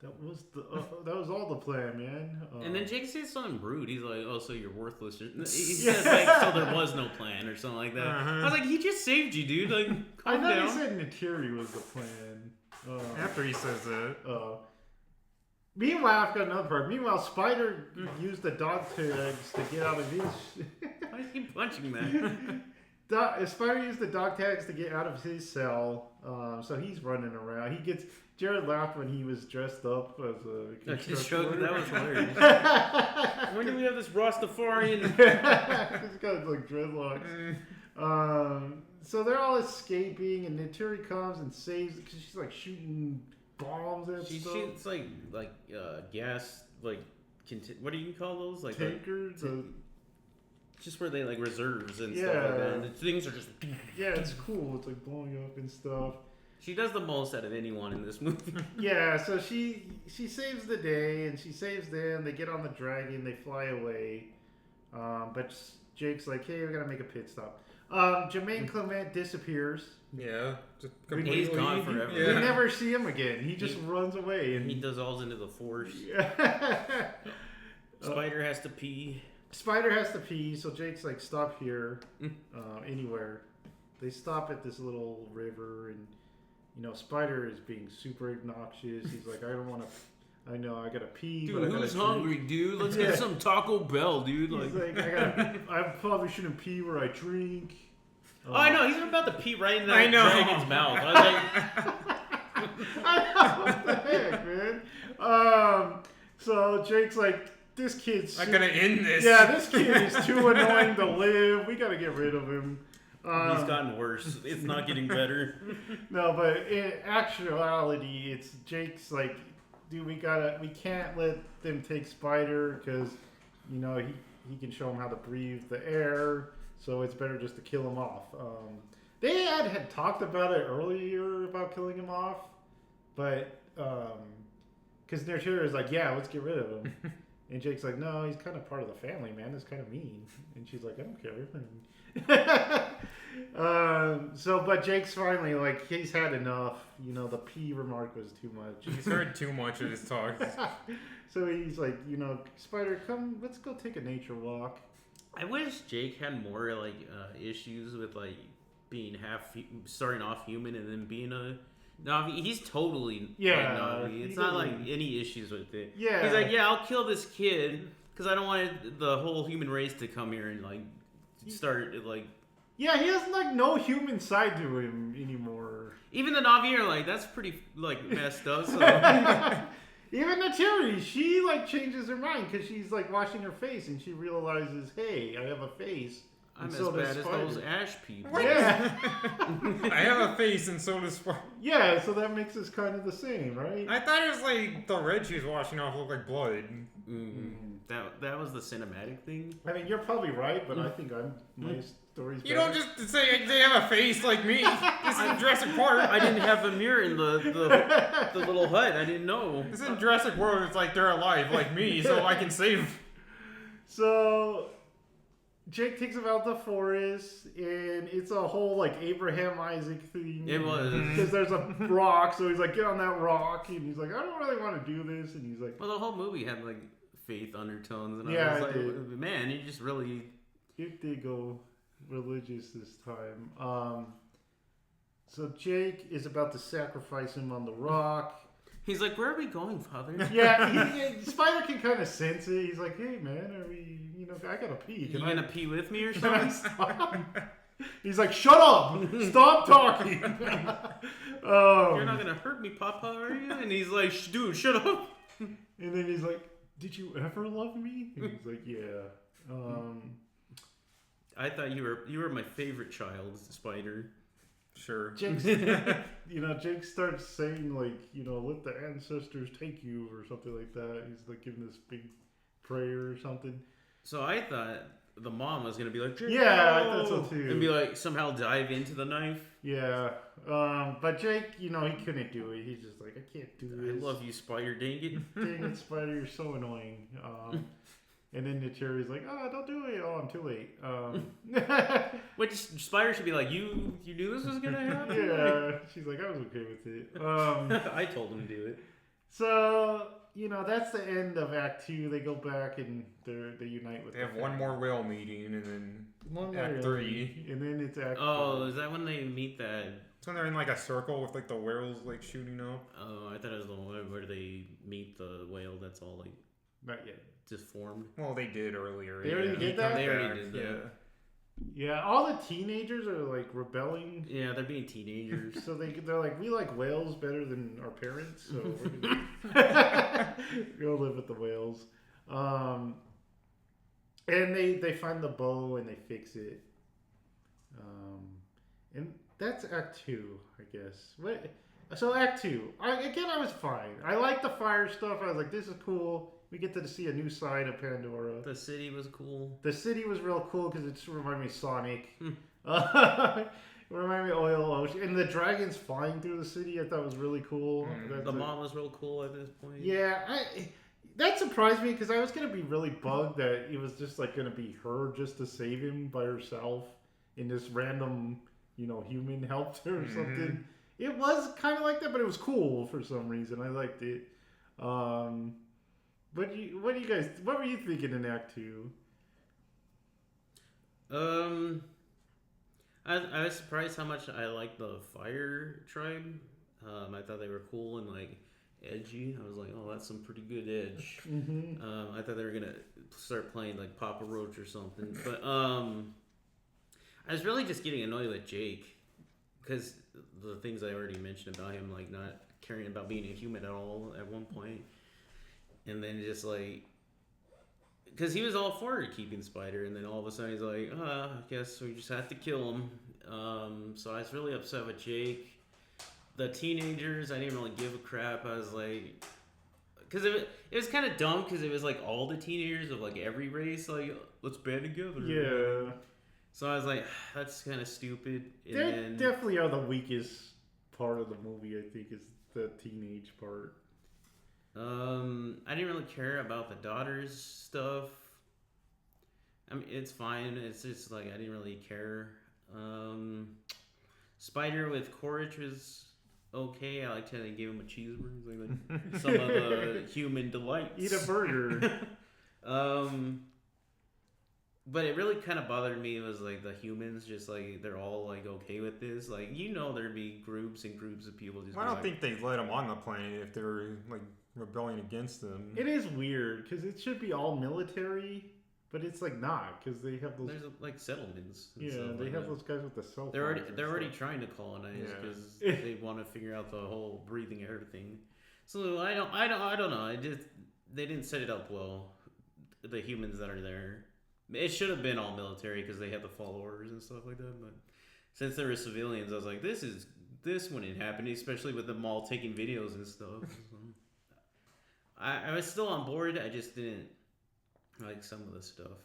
That was all the plan, man. And then Jake says something rude. He's like, "Oh, so you're worthless." He says like, "So there was no plan," or something like that. I was like, "He just saved you, dude." Like, calm down. I thought he said Neytiri was the plan. After he says that. Meanwhile, I've got another part. Meanwhile, Spider used the dog tags to get out of his. Why is he punching that? Spider used the dog tags to get out of his cell, so he's running around. Jared laughed when he was dressed up as a construction. That was hilarious. When do we have this Rastafarian? He's got like dreadlocks. So they're all escaping, and Neytiri comes and saves because she's like shooting bombs at stuff. She shoots like gas, like what do you call those? Like tankers. Just where they like reserves and stuff like that. And the things are just. Yeah, it's cool. It's like blowing up and stuff. She does the most out of anyone in this movie. Yeah, so she saves the day, and she saves them. They get on the dragon. They fly away. But Jake's like, hey, we got to make a pit stop. Jermaine Clement disappears. Yeah, just He's gone forever. We never see him again. He just runs away. And he dissolves into the Force. Spider has to pee. Spider has to pee, so Jake's like, stop here, anywhere. They stop at this little river, and Spider is being super obnoxious. He's like, I don't want to. I know I gotta pee. Dude, but who's hungry, dude? Let's get some Taco Bell, dude. He's like I probably shouldn't pee where I drink. I know. He's about to pee right in that dragon's mouth. I was like, I know, what the heck, man. So Jake's like, this kid's. I'm gonna end this. Yeah, this kid is too annoying to live. We gotta get rid of him. He's gotten worse. It's not getting better. No, but in actuality, it's Jake's like, dude, we can't let them take Spider because, he can show him how to breathe the air. So it's better just to kill him off. They had talked about it earlier about killing him off, but because Neytiri is like, yeah, let's get rid of him. And Jake's like, no, he's kind of part of the family, man. It's kind of mean. And she's like, I don't care. But Jake's finally like, he's had enough. The pee remark was too much. He's heard too much of his talk. So he's like, Spider, come, let's go take a nature walk. I wish Jake had more like issues with like being starting off human and then being a Na'vi. He's totally like Na'vi. It's not like any issues with it. Yeah, he's like, yeah, I'll kill this kid because I don't want the whole human race to come here and like start like. Yeah, he has like no human side to him anymore. Even the Na'vi are like, that's pretty like messed up. So. Even Neytiri, she like changes her mind because she's like washing her face and she realizes, hey, I have a face. I'm as bad as those Ash people. Yeah. I have a face and so does Spider. Yeah, so that makes us kind of the same, right? I thought it was like the red she was washing off looked like blood. That was the cinematic thing. I mean, you're probably right, but I think my story's better. You don't just say they have a face like me. This is Jurassic Park. I didn't have a mirror in the little hut. I didn't know. This is Jurassic World. It's like they're alive like me, so I can save. So Jake takes him out the forest, and it's a whole like Abraham Isaac thing. It was because there's a rock, so he's like, get on that rock, and he's like, I don't really want to do this, and he's like, well, the whole movie had like faith undertones, and yeah, I was like, man, you just really. It did go religious this time. So Jake is about to sacrifice him on the rock. He's like, where are we going, Father? Yeah, Spider can kind of sense it. He's like, hey, man, are we, I gotta pee. You gonna pee with me or something? Stop? He's like, shut up! Stop talking! You're not gonna hurt me, Papa, are you? And he's like, dude, shut up! And then he's like, did you ever love me? And he's like, yeah. I thought you were my favorite child, Spider. Sure. Jake starts saying like, let the ancestors take you or something like that. He's like giving this big prayer or something. So I thought the mom was gonna be like, yeah, I thought so too, and be like somehow dive into the knife. Yeah, but Jake, he couldn't do it. He's just like, I can't do this. I love you, Spider. Dang it, dang it, Spider, you're so annoying. And then Neytiri's like, oh, don't do it. Oh, I'm too late. Which Spider should be like, you knew this was gonna happen? Yeah, she's like, I was okay with it. I told him to do it. So, that's the end of Act 2. They go back and they unite with. They have one more whale meeting and then Act 3. And then it's Act 4. Is that when they meet that? It's when they're in like a circle with like the whales like shooting up. Oh, I thought it was the one where they meet the whale that's all like. Not yet. Just formed. Well, they did earlier. They already did that? They already did that. Yeah, all the teenagers are like rebelling. Yeah, they're being teenagers. So they're like, we like whales better than our parents, so we're gonna go live with the whales. And they find the bow and they fix it. And that's Act 2, I guess. So Act 2, I was fine. I like the fire stuff. I was like, this is cool. We get to see a new side of Pandora. The city was cool. The city was real cool because it just reminded me of Sonic. It reminded me of Oil Ocean. And the dragons flying through the city I thought was really cool. The mom was real cool at this point. Yeah, that surprised me because I was going to be really bugged that it was just like going to be her just to save him by herself. and this random, human helped her or something. It was kind of like that, but it was cool for some reason. I liked it. What were you thinking in Act 2? I was surprised how much I liked the Fire Tribe. I thought they were cool and like edgy. I was like, oh, that's some pretty good edge. I thought they were gonna start playing like Papa Roach or something, but I was really just getting annoyed with Jake because the things I already mentioned about him, like not caring about being a human at all at one point, and then just like. Because he was all for keeping Spider, and then all of a sudden he's like, I guess we just have to kill him. So I was really upset with Jake. The teenagers, I didn't really give a crap. I was like... Because it was kind of dumb, because it was like all the teenagers of like every race, like, let's band together. Yeah. So I was like, that's kind of stupid. And They definitely are the weakest part of the movie, I think, is the teenage part. I didn't really care about the daughter's stuff. I mean, it's fine. It's just like I didn't really care. Spider with Quaritch was okay. I liked how they gave him a cheeseburger. Like some of the human delights. Eat a burger. But it really kind of bothered me. It was like the humans just like they're all like okay with this. Like there'd be groups and groups of people just. Well, I don't think they let them on the planet if they were like rebelling against them. It is weird because it should be all military, but it's like not because they have those. There's like settlements. Yeah, they have those guys with the cell phones. They're already trying to colonize because they want to figure out the whole breathing air thing. So I don't know. They didn't set it up well. The humans that are there. It should have been all military because they had to follow orders and stuff like that. But since there were civilians, I was like, this wouldn't happen, especially with them all taking videos and stuff. So, I was still on board. I just didn't like some of the stuff.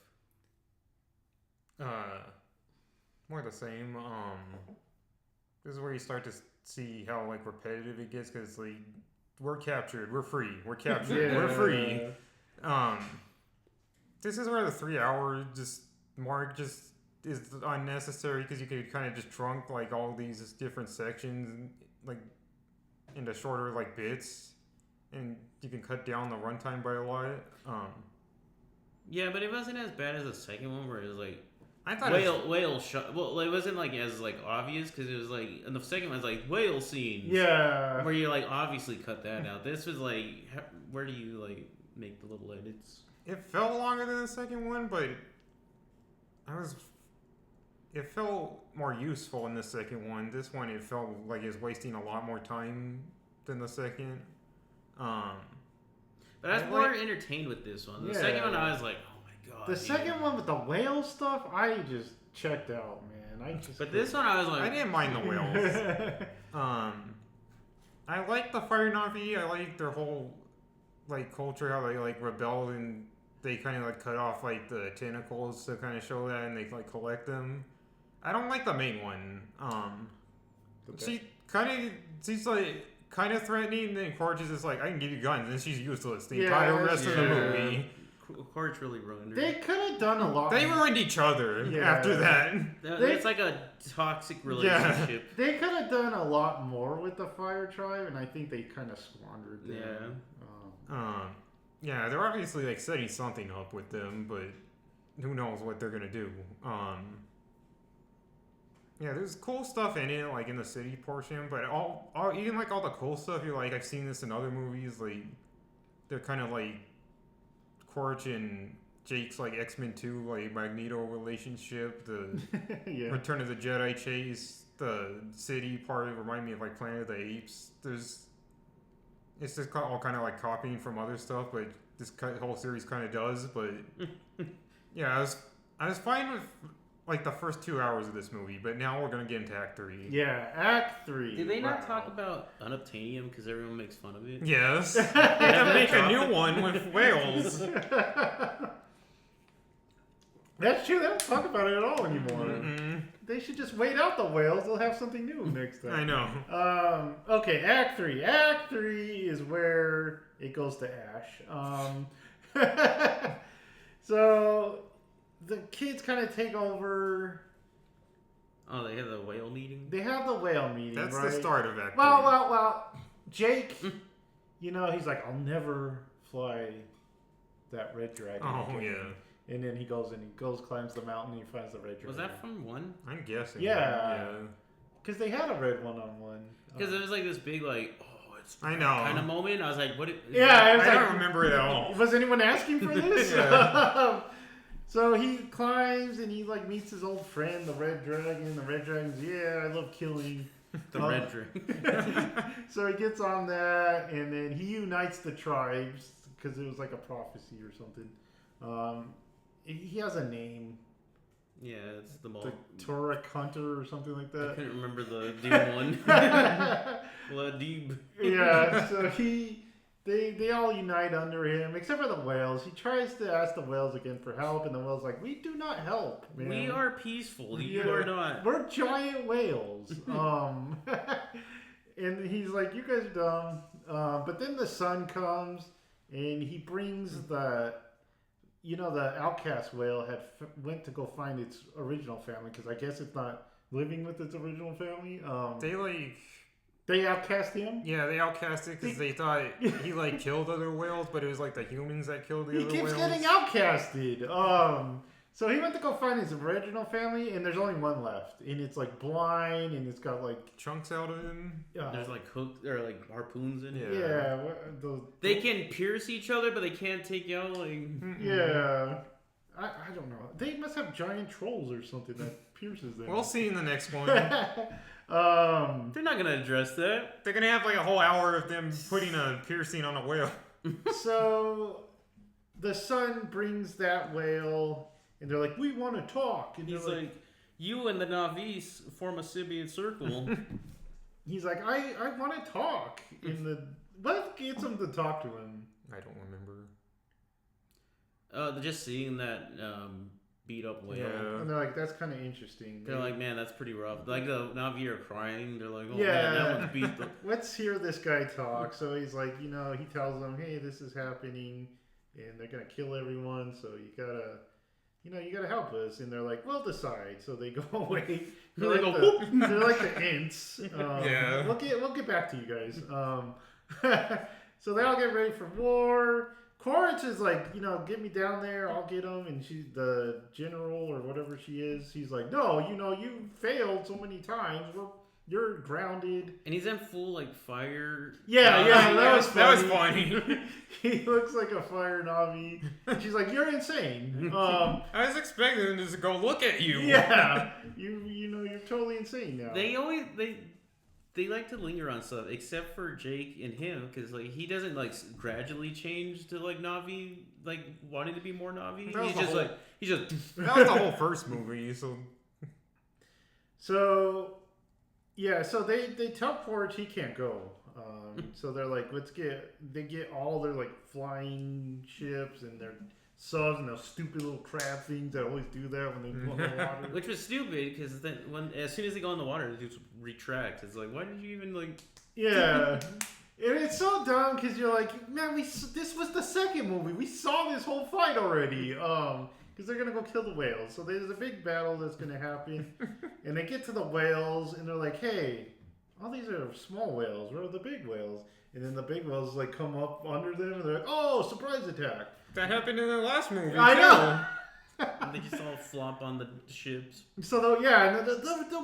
More the same. This is where you start to see how like repetitive it gets because like we're captured, we're free, we're captured, we're free. This is where the 3-hour mark is unnecessary because you could kind of just trunk like all these different sections like into shorter like bits, and you can cut down the runtime by a lot. Yeah, but it wasn't as bad as the second one where it was like I thought whale shot. Well, it wasn't like as like obvious because it was like in the second one it was like whale scenes. Yeah, where you like obviously cut that out. This was like where do you like make the little edits? It felt longer than the second one, but it felt more useful in the second one. This one, it felt like it was wasting a lot more time than the second. But I was more entertained with this one. The second one, I was like, oh my god. The second one with the whale stuff, I just checked out, man. But this one, I was like, I didn't mind the whales. I like the Fire Na'vi. I like their whole like culture, how they like rebel and they kind of like cut off like the tentacles to kind of show that, and they like collect them. I don't like the main one. She's like kind of threatening, and then Quaritch is just like, I can give you guns, and she's useless the entire rest of the movie. Quaritch really ruined her. They could have done a lot. They ruined each other after that. It's like a toxic relationship. Yeah. They could have done a lot more with the Fire Tribe, and I think they kind of squandered them. Yeah, they're obviously like setting something up with them, but who knows what they're gonna do. Yeah, there's cool stuff in it, like in the city portion, but all even like all the cool stuff, you're like, I've seen this in other movies, like they're kind of like Quaritch and Jake's like X-Men 2, like Magneto relationship, the Return of the Jedi chase, the city part remind me of like Planet of the Apes. It's just all kind of like copying from other stuff, but this whole series kind of does. But yeah, I was fine with like the first 2 hours of this movie, but now we're gonna get into Act 3. Yeah, Act 3. Did they not talk about unobtainium because everyone makes fun of it? Yes, they have to make a new one with whales. That's true. They don't talk about it at all anymore. Mm-hmm. They should just wait out the whales. They'll have something new next time. I know. Okay, Act 3. Act 3 is where it goes to Ash. So the kids kind of take over Oh, they have the whale meeting? They have the whale meeting, That's right? the start of Act 3. Well. Jake, he's like, I'll never fly that red dragon. Oh, again. yeah. And then he goes, climbs the mountain, and he finds the red dragon. Was that from 1? I'm guessing. Yeah. Because they had a red one on 1. Because it was like this big, like, it's I know. kind of moment. I was like, what? Yeah, I don't remember it at all. Was anyone asking for this? Yeah. So he climbs and he like meets his old friend, the red dragon. The red dragon's, I love killing. The red dragon. So he gets on that, and then he unites the tribes because it was like a prophecy or something. He has a name. Yeah, it's the Torah Hunter or something like that. I couldn't remember the Doom one. Ladib. Yeah, so they all unite under him, except for the whales. He tries to ask the whales again for help, and the whales like, we do not help, man. We are peaceful. You are not. We're giant whales. And he's like, you guys are dumb. But then the sun comes, and he brings the outcast whale went to go find its original family, because I guess it's not living with its original family. They outcast him? Yeah, they outcast it because they thought he killed other whales, but it was the humans that killed the other whales. He keeps getting outcasted. So he went to go find his original family, and there's only one left, and it's blind, and it's got chunks out of him. There's hooks or harpoons in it. Yeah. They can pierce each other, but they can't take out Yeah. I don't know. They must have giant trolls or something that pierces them. We'll see in the next one. They're not gonna address that. They're gonna have a whole hour of them putting a piercing on a whale. So the sun brings that whale, and they're like, we want to talk. And he's like, you and the Navis form a symbiote circle. He's like, I want to talk. What gets him to talk to him? I don't remember. Just seeing that beat up whale. Yeah. And they're like, that's kind of interesting. They're like, man, that's pretty rough. The Navi are crying. They're like, oh yeah, man, that one's beat up. Let's hear this guy talk. So he's like, he tells them, hey, this is happening, and they're gonna kill everyone. So you gotta help us. And they're like, we'll decide. So they go away. They're like the Ents. Yeah. We'll get back to you guys. So they all get ready for war. Quaritch is like, get me down there, I'll get him. And she's the general or whatever she is. He's like, no, you failed so many times. You're grounded. And he's in full fire. Yeah, that was funny. He looks like a fire Navi. And she's like, you're insane. I was expecting him to go look at you. Yeah, you're totally insane now. They like to linger on stuff, except for Jake and him, because he doesn't gradually change to Navi, wanting to be more Navi. He's just that was the whole first movie. So they tell Quaritch he can't go. So they're like, they get all their flying ships and their subs and those stupid little crab things that always do that when they go in the water. Which was stupid, because then as soon as they go in the water, they just retract. It's like, why did you even Yeah. And it's so dumb because you're like, man, this was the second movie. We saw this whole fight already. Because they're gonna go kill the whales. So there's a big battle that's gonna happen, and they get to the whales, and they're like, hey, all these are small whales. Where are the big whales? And then the big whales come up under them, and they're like, oh, surprise attack. That happened in the last movie. I know. They just all flop on the ships. So the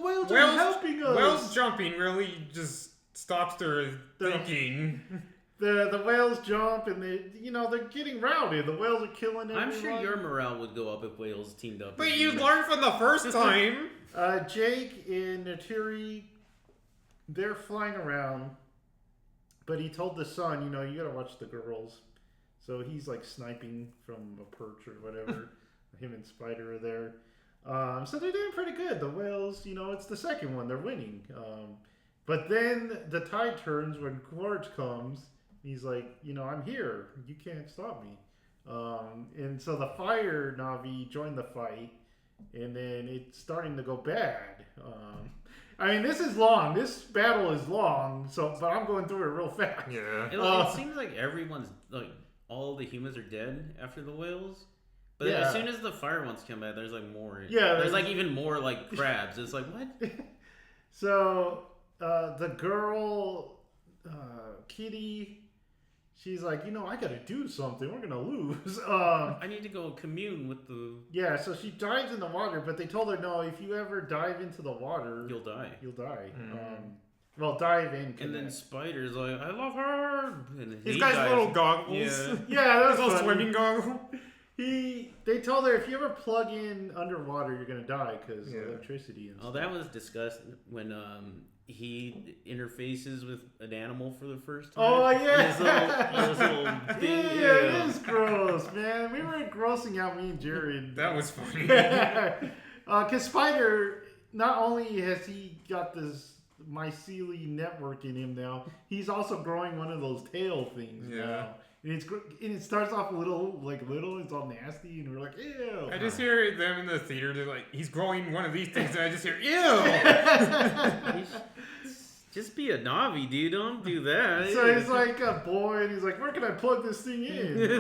whales are helping us. Whales jumping really just stops their thinking. The whales jump, and they're getting rowdy. The whales are killing everyone. I'm sure your morale would go up if whales teamed up. But you learned from the first time. Jake and Naturi, they're flying around, but he told the son, you gotta watch the girls. So he's sniping from a perch or whatever. Him and Spider are there. So they're doing pretty good. The whales, it's the second one. They're winning. But then the tide turns when Quaritch comes. He's like, I'm here. You can't stop me. And so the fire Navi joined the fight. And then it's starting to go bad. This is long. This battle is long. But I'm going through it real fast. Yeah. It seems like everyone's all the humans are dead after the whales. But as soon as the fire ones come back, there's like more. Yeah, there's like even more like crabs. It's like what? So the girl, Kitty, she's like, I gotta do something. We're gonna lose. I need to go commune with the. Yeah, so she dives in the water, but they told her no. If you ever dive into the water, you'll die. You'll die. Well, dive in. And then Spider's like, I love her. And he's got little goggles. Yeah, those little swimming goggles. They told her if you ever plug in underwater, you're gonna die because electricity and stuff. That was discussed when he interfaces with an animal for the first time. Oh yeah, his little thing. Yeah, it is gross, man. We were grossing out me and Jared. That was funny. Because Spider, not only has he got this mycelium network in him now, he's also growing one of those tail things now. And it starts off little, it's all nasty, and we're like, ew. I just hear them in the theater, they're like, he's growing one of these things, and I just hear, ew! Just be a Navi, dude. Don't do that. So he's like a boy, and he's like, where can I plug this thing in?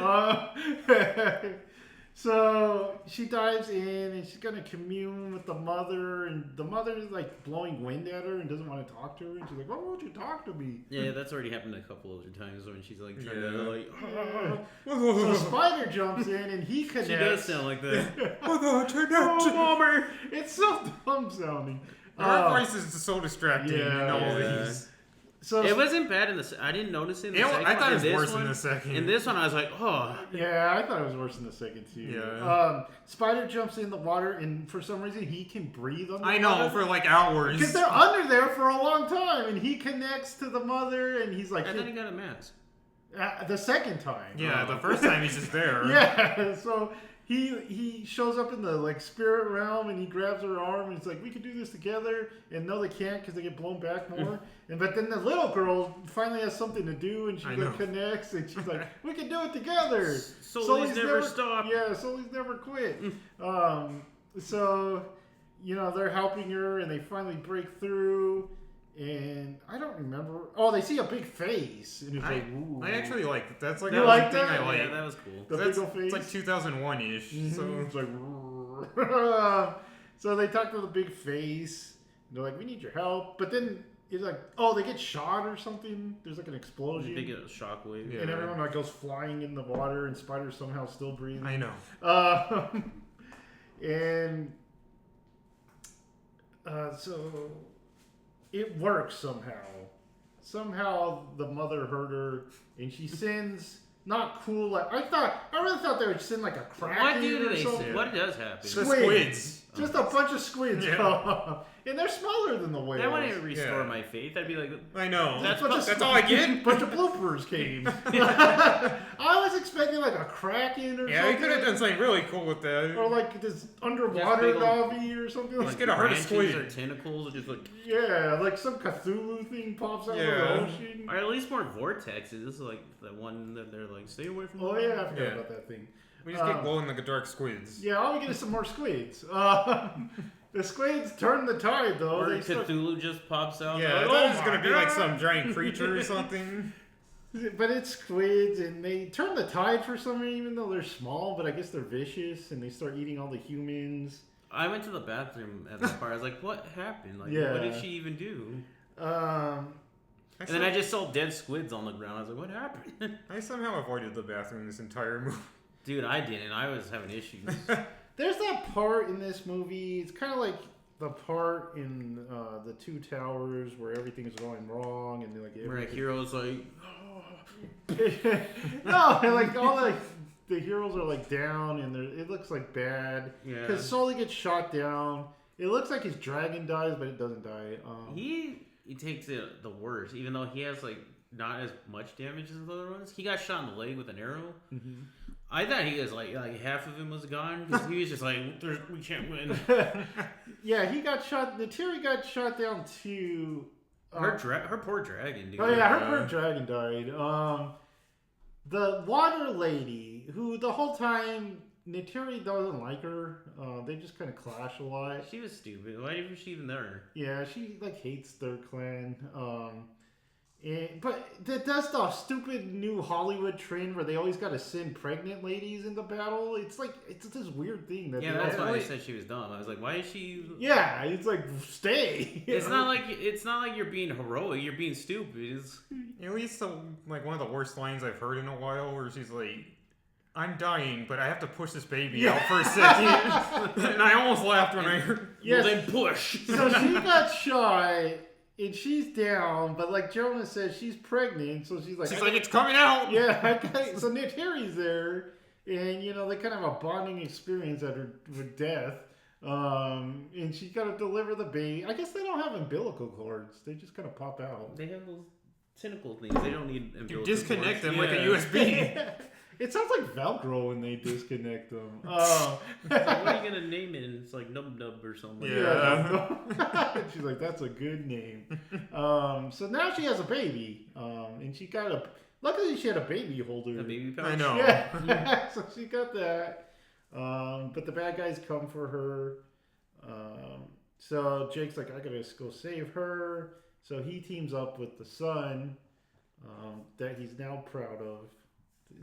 So she dives in, and she's going to commune with the mother, and the mother is like blowing wind at her and doesn't want to talk to her, and she's like, why won't you talk to me? Yeah, that's already happened a couple other times when she's like trying to like. So Spider jumps in, and he connects. She does sound like that. Oh, Bomber! It's so dumb sounding. Her voice is so distracting in all these. So it wasn't bad in the. I didn't notice it in the second one. I thought it was worse in the second. In this one, I was like, oh. Yeah, I thought it was worse in the second too. Yeah. Spider jumps in the water, and for some reason, he can breathe under I know, for like hours. Because they're under there for a long time, and he connects to the mother, and he's like. And then he got a mask. The second time. Yeah, the first time he's just there. Yeah, so. He shows up in the spirit realm, and he grabs her arm, and he's like, we can do this together. And no, they can't because they get blown back more. But then the little girl finally has something to do, and she connects, and she's like, we can do it together. Sully's never stop. Yeah, Sully's never quit. So they're helping her, and they finally break through. And I don't remember. Oh, they see a big face. And it's ooh. I actually like that. That's like you like thing that? I like. Yeah, that was cool. The big old face? It's like 2001-ish. Mm-hmm. So it's like... So they talk to the big face. They're like, we need your help. But then it's like, they get shot or something. There's like an explosion. Big shockwave. Yeah. And everyone goes flying in the water, and Spider's somehow still breathing. I know. So... It works somehow. Somehow the mother heard her, and she sends not cool. I really thought they would send like a kraken. What do they something. say? What does happen? Squids. Just a bunch of squids. Yeah. And they're smaller than the whales. That wouldn't restore my faith. I'd be like, I know. That's all I get. A bunch of bloopers came. I was expecting like a kraken or something. Yeah, they could have done something really cool with that. Or like this underwater Navi or something. Let's get a herd of squid. Or tentacles, or just like. Yeah, like some Cthulhu thing pops out of the ocean. Or at least more vortexes. This is like the one that they're like, stay away from. Oh yeah, I forgot about that thing. We just get glowing like a dark squids. Yeah, all we get is some more squids. The squids turn the tide, though. Or Cthulhu just pops out. Yeah, I thought it was going to be like some giant creature or something. But it's squids, and they turn the tide for some reason, even though they're small, but I guess they're vicious, and they start eating all the humans. I went to the bathroom at that part. I was like, what happened? Like, what did she even do? And then I just saw dead squids on the ground. I was like, what happened? I somehow avoided the bathroom this entire movie. Dude, I didn't. I was having issues. There's that part in this movie. It's kind of like the part in the Two Towers where everything is going wrong, and where a hero's like, no, like all the heroes are like down, and it looks like bad. Yeah. Because Sully gets shot down. It looks like his dragon dies, but it doesn't die. He takes it the worst, even though he has like not as much damage as the other ones. He got shot in the leg with an arrow. Mm-hmm. I thought he was like half of him was gone because he was just like, we can't win. Yeah, he got shot. Neytiri got shot down too. Her poor dragon, dude. Oh yeah, her poor dragon died. The water lady, who the whole time Neytiri doesn't like her. They just kind of clash a lot. She was stupid. Why was she even there? Yeah, she hates their clan. But that's the stupid new Hollywood trend where they always got to send pregnant ladies into battle. It's like it's this weird thing that that's why I said she was dumb. I was like, why is she? Yeah, it's like stay. It's not like you're being heroic. You're being stupid. At least like one of the worst lines I've heard in a while, where she's like, "I'm dying, but I have to push this baby out for a second." And I almost laughed when I heard. Yes. Well, then push. So she got shot. And she's down, but like Jonah says, she's pregnant, so she's like, it's coming out. Yeah, so Nick Terry's there, and they kind of have a bonding experience with death. And she got to deliver the baby. I guess they don't have umbilical cords; they just kind of pop out. They have those tentacle things. They don't need umbilical cords. You disconnect them like a USB. It sounds like Velcro when they disconnect them. It's like, what are you gonna name it? It's like Nub Nub or something. Yeah. She's like, that's a good name. So now she has a baby, and she got luckily she had a baby holder. A baby pouch. I know. Yeah. So she got that. But the bad guys come for her. So Jake's like, I gotta go save her. So he teams up with the son that he's now proud of.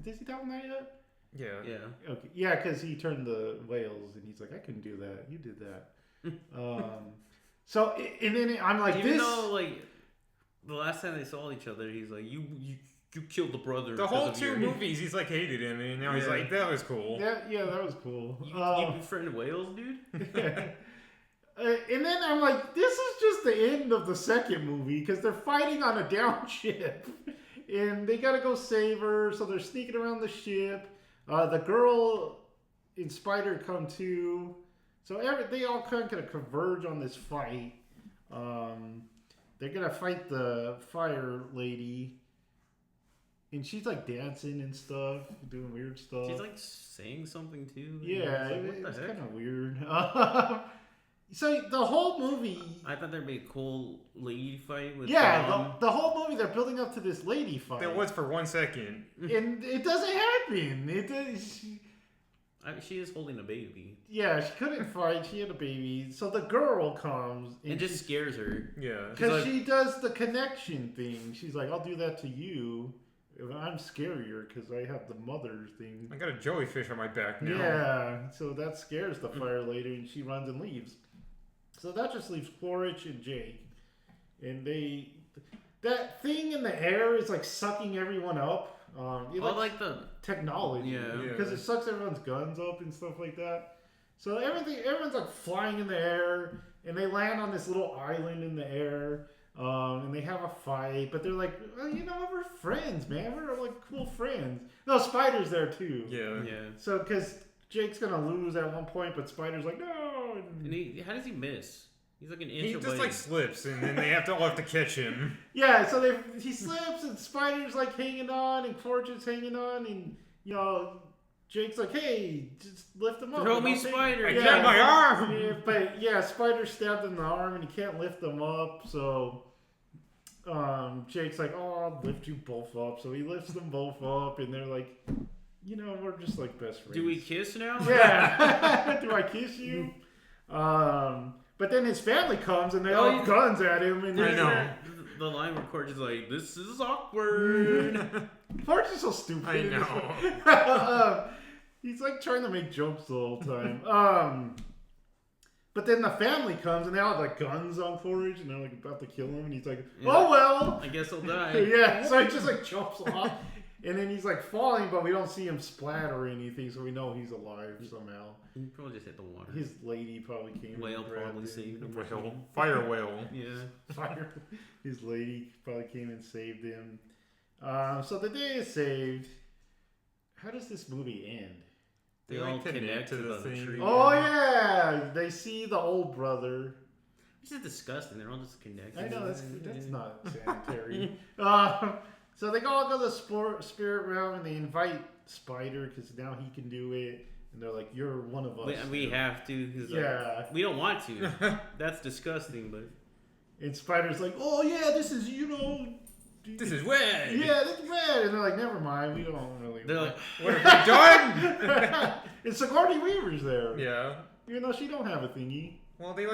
Does he tell him that yet? Yeah. Okay. Yeah, because he turned the whales, and he's like, I couldn't do that. You did that. So, and then I'm like, even though, like, the last time they saw each other, he's like, you killed the brother. The whole two movies, he's like hated him, and now he's like, that was cool. That was cool. You befriend whales, dude? And then I'm like, this is just the end of the second movie, because they're fighting on a down ship. And they gotta go save her, so they're sneaking around the ship. The girl and Spider come too. So they all kind of converge on this fight. They're gonna fight the fire lady. And she's like dancing and stuff, doing weird stuff. She's like saying something too. Yeah, like, it's kind of weird. So the whole movie, I thought there'd be a cool lady fight with the whole movie they're building up to this lady fight. There was for 1 second, and it doesn't happen. She is holding a baby. Yeah, she couldn't fight. She had a baby. So the girl comes and just scares her. Yeah, because she does the connection thing. She's like, "I'll do that to you. I'm scarier because I have the mother thing. I got a jellyfish on my back now." Yeah, so that scares the fire lady, and she runs and leaves. So that just leaves Quaritch and Jake. And that thing in the air is like sucking everyone up. Like the technology. Because it sucks everyone's guns up and stuff like that. So everyone's like flying in the air, and they land on this little island in the air. And they have a fight, but they're like, well, we're friends, man. We're like cool friends. No, Spider's there too. Yeah. So, because Jake's gonna lose at one point, but Spider's like, no. And how does he miss? He's like an inch away. He just like slips, and then they all have to catch him. Yeah, so he slips, and Spider's like hanging on, and Quaritch is hanging on, and Jake's like, hey, just lift him up. Throw me, Spider. I grabbed my arm. Yeah, but Spider stabbed him in the arm, and he can't lift them up. So Jake's like, oh, I'll lift you both up. So he lifts them both up, and they're like, we're just like best friends. Do we kiss now? Yeah. Do I kiss you? But then his family comes, and they all have guns at him. And I know. The line where Quaritch is like, this is awkward. Quaritch is so stupid. I know. He's like trying to make jokes the whole time. But then the family comes, and they all have like guns on Quaritch, and they're like about to kill him, and he's like, oh well. I guess I'll die. Yeah, so he just like jumps off. And then he's like falling, but we don't see him splatter or anything, so we know he's alive somehow. He probably just hit the water. His lady probably came. Whale probably saved him. Fire whale. Yeah. His lady probably came and saved him. So the day is saved. How does this movie end? They all connect to the tree. Oh yeah, they see the old brother. This is disgusting. They're all just connected. I know that's not sanitary. So they all go to the spirit realm, and they invite Spider because now he can do it. And they're like, "You're one of us." We have to. Yeah. Like, we don't want to. That's disgusting, but. And Spider's like, "Oh yeah, this is This is red. Yeah, this is red." And they're like, "Never mind, we don't really." They're like, "What have we done?" And Sigourney Weaver's there. Yeah. Even though she don't have a thingy. Well, they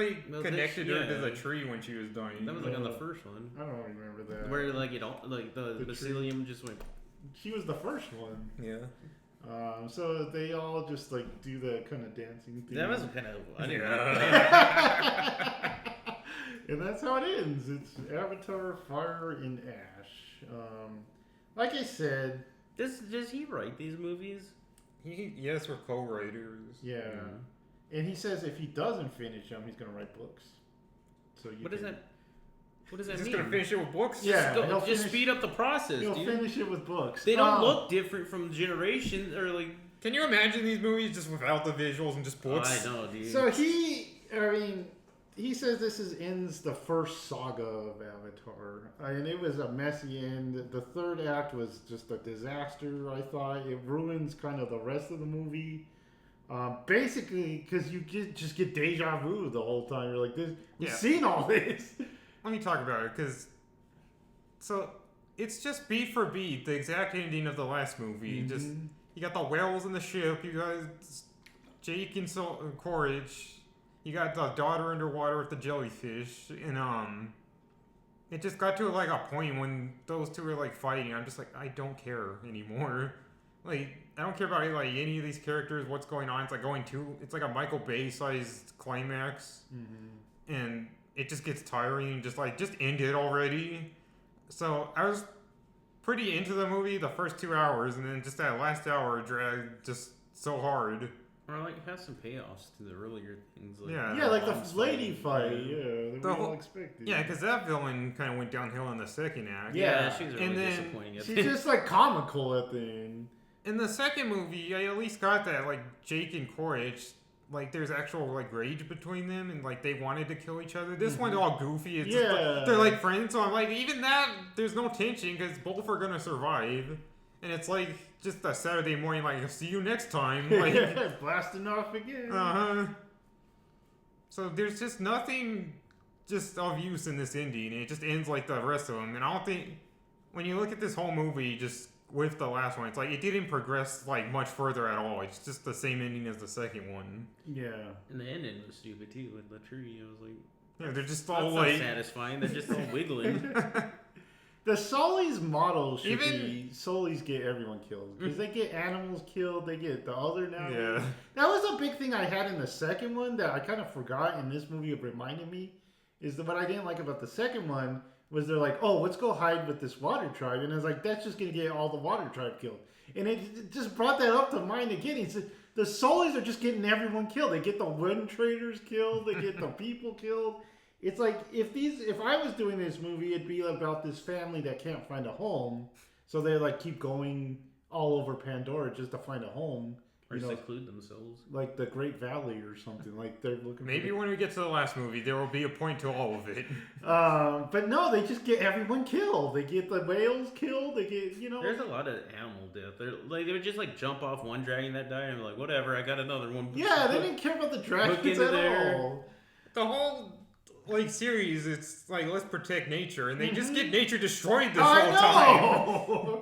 connected her to the tree when she was dying. That was on the first one. I don't remember that. Where it all the mycelium just went. She was the first one. Yeah. So they all just do the kind of dancing thing. That was kind of. And that's how it ends. It's Avatar: Fire and Ash. Like I said, does he write these movies? Yes, we're co-writers. Yeah. Mm-hmm. And he says if he doesn't finish them, he's gonna write books. So what does that mean? He's gonna finish it with books? Yeah, just speed up the process. He'll finish it with books. They don't look different from generations or like. Can you imagine these movies just without the visuals and just books? I know, dude. So he says this ends the first saga of Avatar, and it was a messy end. The third act was just a disaster. I thought it ruins kind of the rest of the movie. Basically, because you just get deja vu the whole time. You're like, we've seen all this. Let me talk about it, because it's just beat for beat the exact ending of the last movie. Just you got the whales in the ship. You got Jake and Quaritch. You got the daughter underwater with the jellyfish, and it just got to a point when those two were fighting. I'm just like, I don't care anymore. I don't care about any of these characters. What's going on? It's like a Michael Bay sized climax, and it just gets tiring. Just end it already. So I was pretty into the movie the first 2 hours, and then just that last hour dragged just so hard. Or has some payoffs to the earlier things. The lady fight. That we all expected. Yeah, because that villain kind of went downhill in the second act. Yeah, she was really disappointing. She's just comical at the end. In the second movie, I at least got that Jake and Quaritch, there's actual rage between them, and they wanted to kill each other. This one's all goofy. It's just, they're friends, so I'm even that there's no tension because both are gonna survive. And it's just a Saturday morning, see you next time. Blasting off again. So there's just nothing just of use in this ending. It just ends like the rest of them. And I don't think, when you look at this whole movie, just with the last one, it's it didn't progress much further at all. It's just the same ending as the second one. Yeah. And the ending was stupid too with the tree. I was like, yeah, they're just all satisfying. They're just all wiggling. The Sully's model should be Sully's get everyone killed. Because they get animals killed, they get the other now. Yeah. That was a big thing I had in the second one that I kind of forgot in this movie. It reminded me is that what I didn't like about the second one was they're let's go hide with this water tribe. And I was that's just going to get all the water tribe killed. And it just brought that up to mind again. He said the Sullys are just getting everyone killed. They get the wind traders killed. They get the people killed. It's if I was doing this movie, it'd be about this family that can't find a home, so they keep going all over Pandora just to find a home, or seclude themselves, like the Great Valley or something. They're looking. Maybe when we get to the last movie, there will be a point to all of it. But no, they just get everyone killed. They get the whales killed. They get There's a lot of animal death. They would just jump off one dragon that died and whatever. I got another one. Yeah, they didn't care about the dragons at all. The whole series, it's let's protect nature, and they just get nature destroyed this whole time.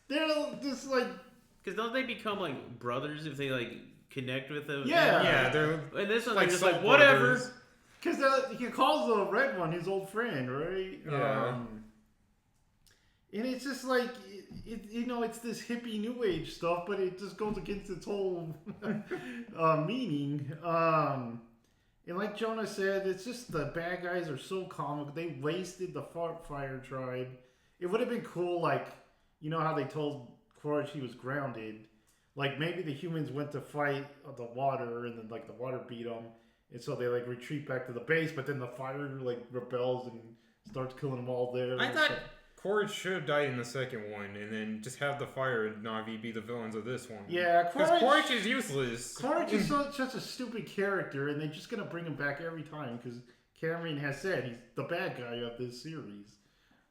They're just because don't they become brothers if they connect with them? Yeah, they're and this one they're just whatever. Because he calls the red one his old friend, right? Yeah. And it's just it's this hippie new age stuff, but it just goes against its whole meaning. And like Jonah said, it's just the bad guys are so comical. They wasted the fire tribe. It would have been cool, how they told Quaritch he was grounded. Maybe the humans went to fight the water, and then the water beat them, and so they retreat back to the base. But then the fire rebels and starts killing them all there. I thought Quaritch should have died in the second one, and then just have the Fire and Na'vi be the villains of this one. Yeah, because Quaritch is useless. Quaritch is such a stupid character, and they're just gonna bring him back every time because Cameron has said he's the bad guy of this series.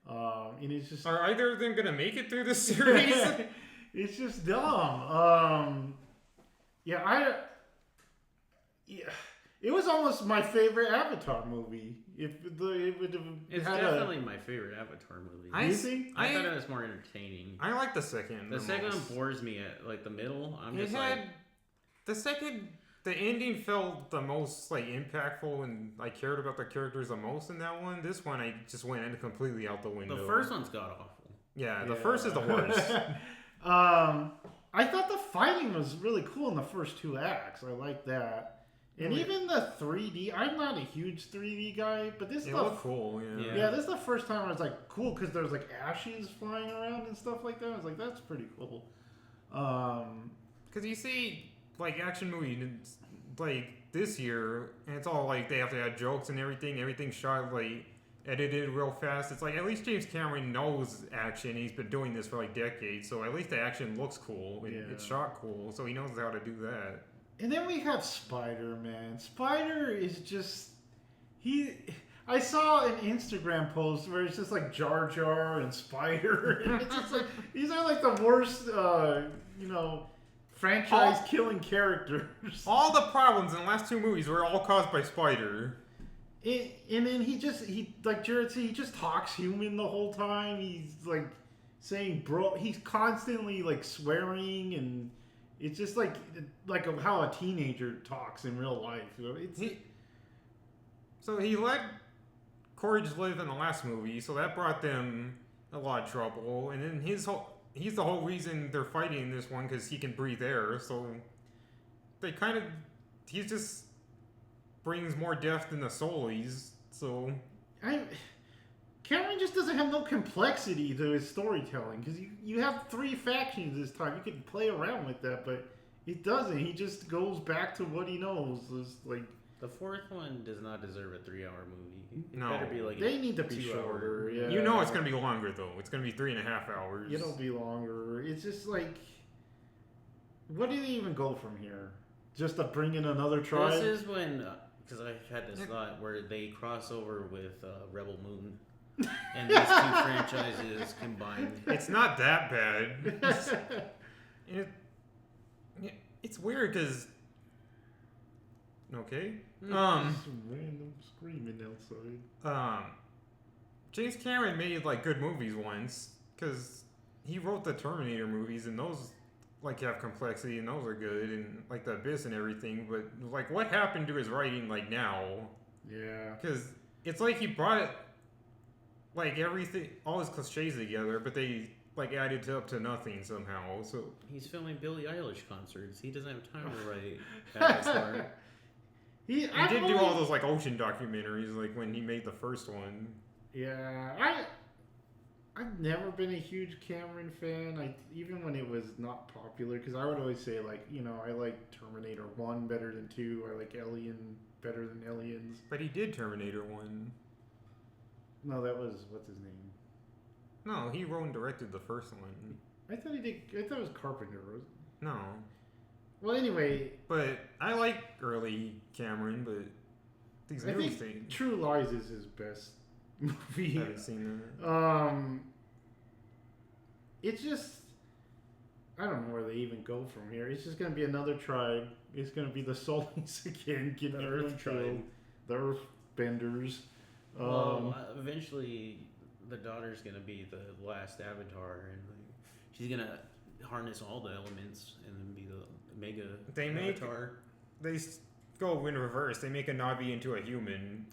And it's just are either of them gonna make it through this series? It's just dumb. It was almost my favorite Avatar movie. It's definitely my favorite Avatar movie. I thought it was more entertaining. I like the second. The second one bores me at the middle. I'm just the second. the ending felt the most like impactful, and I cared about the characters the most in that one. This one, I just went completely out the window. The first one's god awful. Yeah, the first is the worst. I thought the fighting was really cool in the first 2 acts. I like that. And even the 3D, I'm not a huge 3D guy, but this looked cool. Yeah, this is the first time I was like, cool, because there's like ashes flying around and stuff like that. I was like, that's pretty cool. Because you see, like, action movies, like, this year, and it's all like they have to add jokes and everything. Everything's shot, like, edited real fast. It's like, at least James Cameron knows action. He's been doing this for like decades, so at least the action looks cool. It's shot cool, so he knows how to do that. And then we have Spider-Man. Spider is just... I saw an Instagram post where it's just like Jar Jar and Spider. And it's just like, these are like the worst, franchise-killing characters. All the problems in the last 2 movies were all caused by Spider. And then like Jared said, he just talks human the whole time. He's like saying bro. He's constantly like swearing, and it's just like how a teenager talks in real life. So he let Courage live in the last movie, so that brought them a lot of trouble. And then he's the whole reason they're fighting in this one, because he can breathe air. So he just brings more death than the Soulies. So Cameron just doesn't have no complexity to his storytelling, because you have 3 factions this time. You can play around with that, but it doesn't. He just goes back to what he knows. It's like the 4th one does not deserve a 3-hour movie. It no, better be like they need to be shorter. Yeah. You know it's gonna be longer though. It's gonna be 3.5 hours. It'll be longer. It's just like, what do they even go from here? Just to bring in another tribe? This is when, because I had this thought where they cross over with Rebel Moon. And these 2 franchises combined. It's not that bad. It's weird because. Okay. Random screaming outside. James Cameron made like good movies once, because he wrote the Terminator movies, and those like have complexity, and those are good, and like the Abyss and everything. But like, what happened to his writing like now? Yeah. Because it's like he brought like everything, all his cliches together, but they like added up to nothing somehow. So he's filming Billie Eilish concerts. He doesn't have time to write that far. He did do all those like ocean documentaries, like when he made the first one. Yeah, I've never been a huge Cameron fan. Even when it was not popular, because I would always say like, I like Terminator 1 better than 2. I like Alien better than Aliens. But he did Terminator 1. No, that was what's his name? No, he wrote and directed the first one. I thought he did. I thought it was Carpenter. No. Well, anyway. But I like early Cameron, but these new things. True Lies is his best movie. I haven't seen that. It's just, I don't know where they even go from here. It's just gonna be another tribe. It's gonna be the Soulies again, getting the Earth killed, the Earth Benders. Well, eventually, the daughter's gonna be the last Avatar, and she's gonna harness all the elements and then be the mega Avatar. They go in reverse. They make a Na'vi into a human,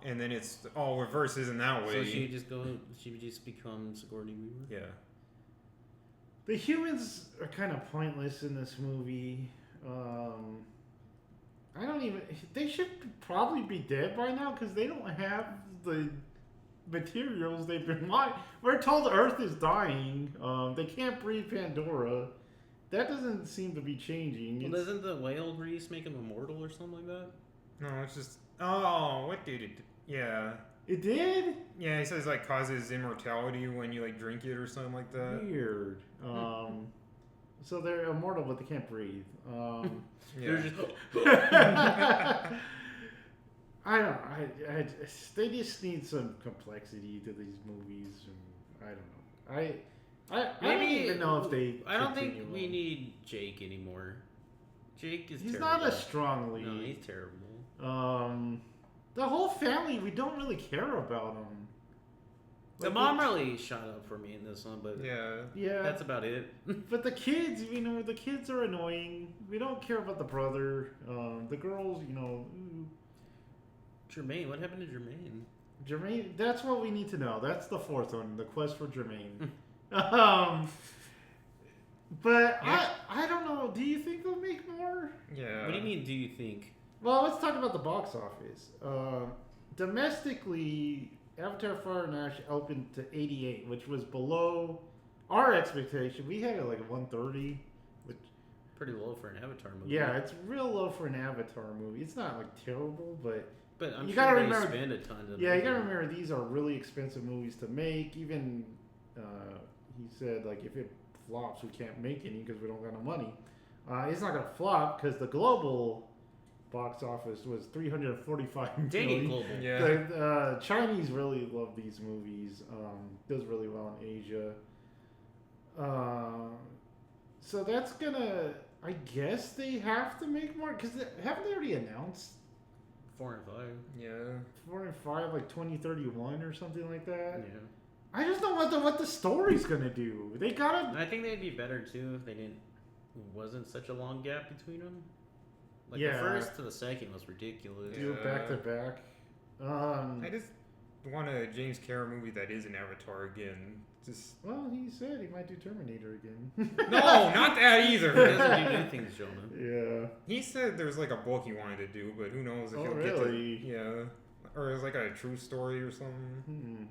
and then it's all reverses in that way. So she just becomes Sigourney Weaver. Yeah. The humans are kind of pointless in this movie. They should probably be dead by now, because they don't have the materials they've been We're told Earth is dying. They can't breathe Pandora. That doesn't seem to be changing. Well, doesn't the whale grease make him immortal or something like that? No, it's just... Oh, what did it... Yeah. It did? Yeah, he says, like, causes immortality when you, like, drink it or something like that. Weird. So they're immortal, but they can't breathe. They're just... I don't know. They just need some complexity to these movies, and I don't know. I don't even know if they. I don't think we need Jake anymore. Jake is. He's terrible. not a strong lead. No, he's terrible. The whole family, we don't really care about them. The mom really shot up for me in this one, but yeah, that's about it. But the kids, the kids are annoying. We don't care about the brother. The girls, Jermaine, what happened to Jermaine? Jermaine, that's what we need to know. That's the fourth one, the quest for Jermaine. But I don't know. Do you think they'll make more? Yeah. What do you mean? Do you think? Well, let's talk about the box office. Domestically, Avatar: Fire and Ash opened to 88, which was below our expectation. We had it like 130, which pretty low for an Avatar movie. Yeah, it's real low for an Avatar movie. It's not like terrible, but I'm you sure gotta they remember, spend a ton of. Yeah, you gotta remember these are really expensive movies to make. Even he said like if it flops, we can't make any because we don't got no money. It's not gonna flop because the global box office was 345 million. Global. Yeah. The Chinese really love these movies. Does really well in Asia. So that's gonna. I guess they have to make more because haven't they already announced 4 and 5? Yeah. 4 and 5 like 2031 or something like that? Yeah. I just don't know what the story's gonna do. They gotta. I think they'd be better too if they wasn't such a long gap between them. Like Yeah. the first to the second was ridiculous. Do it back to back. I just want a James Cameron movie that is an Avatar again. Just Well, he said he might do Terminator again. no, not that He either. doesn't do new things, Jonah. Yeah. He said there's like a book he wanted to do, but who knows if Oh, he'll really? get to. Yeah. Or it's like a true story or something.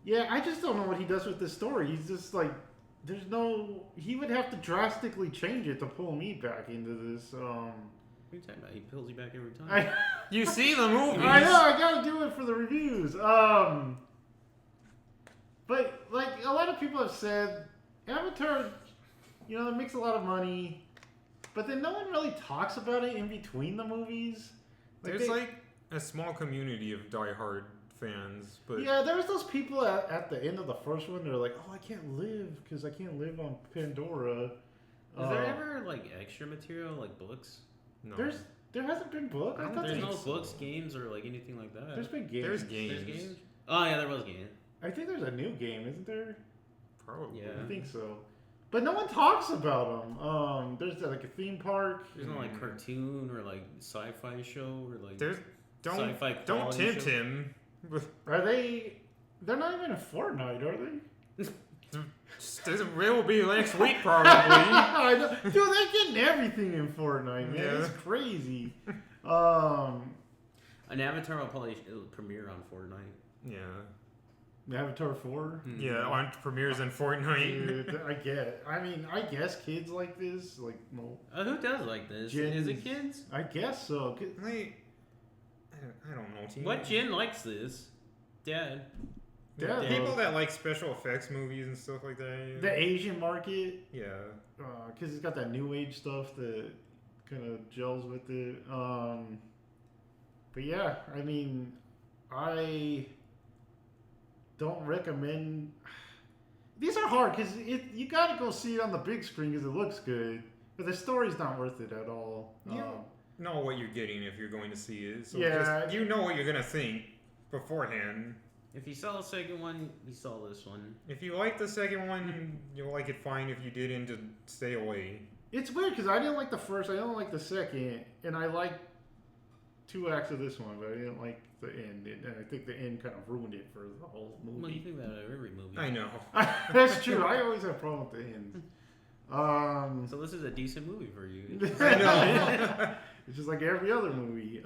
Yeah, I just don't know what he does with this story. He's just like, there's no. He would have to drastically change it to pull me back into this. What are you talking about? He pulls you back every time. You see the movies. I know, I gotta do it for the reviews. But like a lot of people have said, Avatar, it makes a lot of money, but then no one really talks about it in between the movies. There's like a small community of diehard fans, but yeah, there was those people at the end of the first one. They're like, "Oh, I can't live because I can't live on Pandora." Is there ever like extra material like books? no. There hasn't been books. I thought There's there- no books, games, or like anything like that. There's been games. There's games. There's games. Oh yeah, there was games. I think there's a new game, isn't there? Probably. Yeah. I think so. But no one talks about them. There's like a theme park. There's no like cartoon or like sci-fi show or like Don't quality tempt show. him. Are they? They're not even in Fortnite, are they? It will be next week probably. I know. Dude, they're getting everything in Fortnite, man. Yeah. It's crazy. An Avatar will probably premiere on Fortnite. Yeah. Avatar 4. Yeah, on premieres in Fortnite. Dude, I guess kids like this, like Who does like this? Gens. Is it kids? I guess so. I don't know. Teen- What gen likes this? Dad. Yeah, People that like special effects movies and stuff like that. the Asian market, Yeah. because it's got that new age stuff that kind of gels with it. But yeah, I don't recommend. These are hard because you got to go see it on the big screen because it looks good, but the story's not worth it at all. You know what you're getting if you're going to see it. So Yeah. you know what you're gonna think beforehand. If you saw the second one, you saw this one. If you like the second one, you'll like it fine. If you didn't, just stay away. It's weird because I didn't like the first, I don't like the second, and I liked 2 acts of this one, but I didn't like the end, and I think the end kind of ruined it for the whole Well, you movie. think that of every movie. I know. That's true. I always have a problem with the end. So this is a decent movie for you. I know. It's just like every other movie.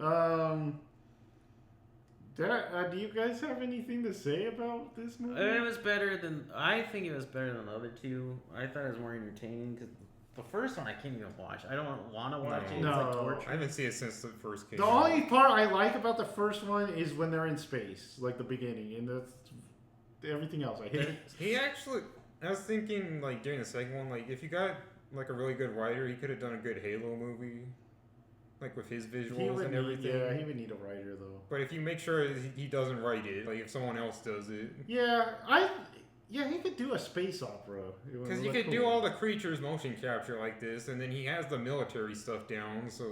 Do you guys have anything to say about this movie? It was better than. I think it was better than the other two. I thought it was more entertaining because the first one I can't even watch. I don't want to watch it. It's like No. torture. I haven't seen it since the first came The out. only part I like about the first one is when they're in space, like the beginning, and that's everything else. I hate it. He actually, I was thinking like during the second one, like if you got like a really good writer, he could have done a good Halo movie, like with his visuals and everything. Yeah, he would need a writer though. But if you make sure he doesn't write it, like if someone else does it, Yeah, he could do a space opera. because you could do all the creatures motion capture like this, and then he has the military stuff down. So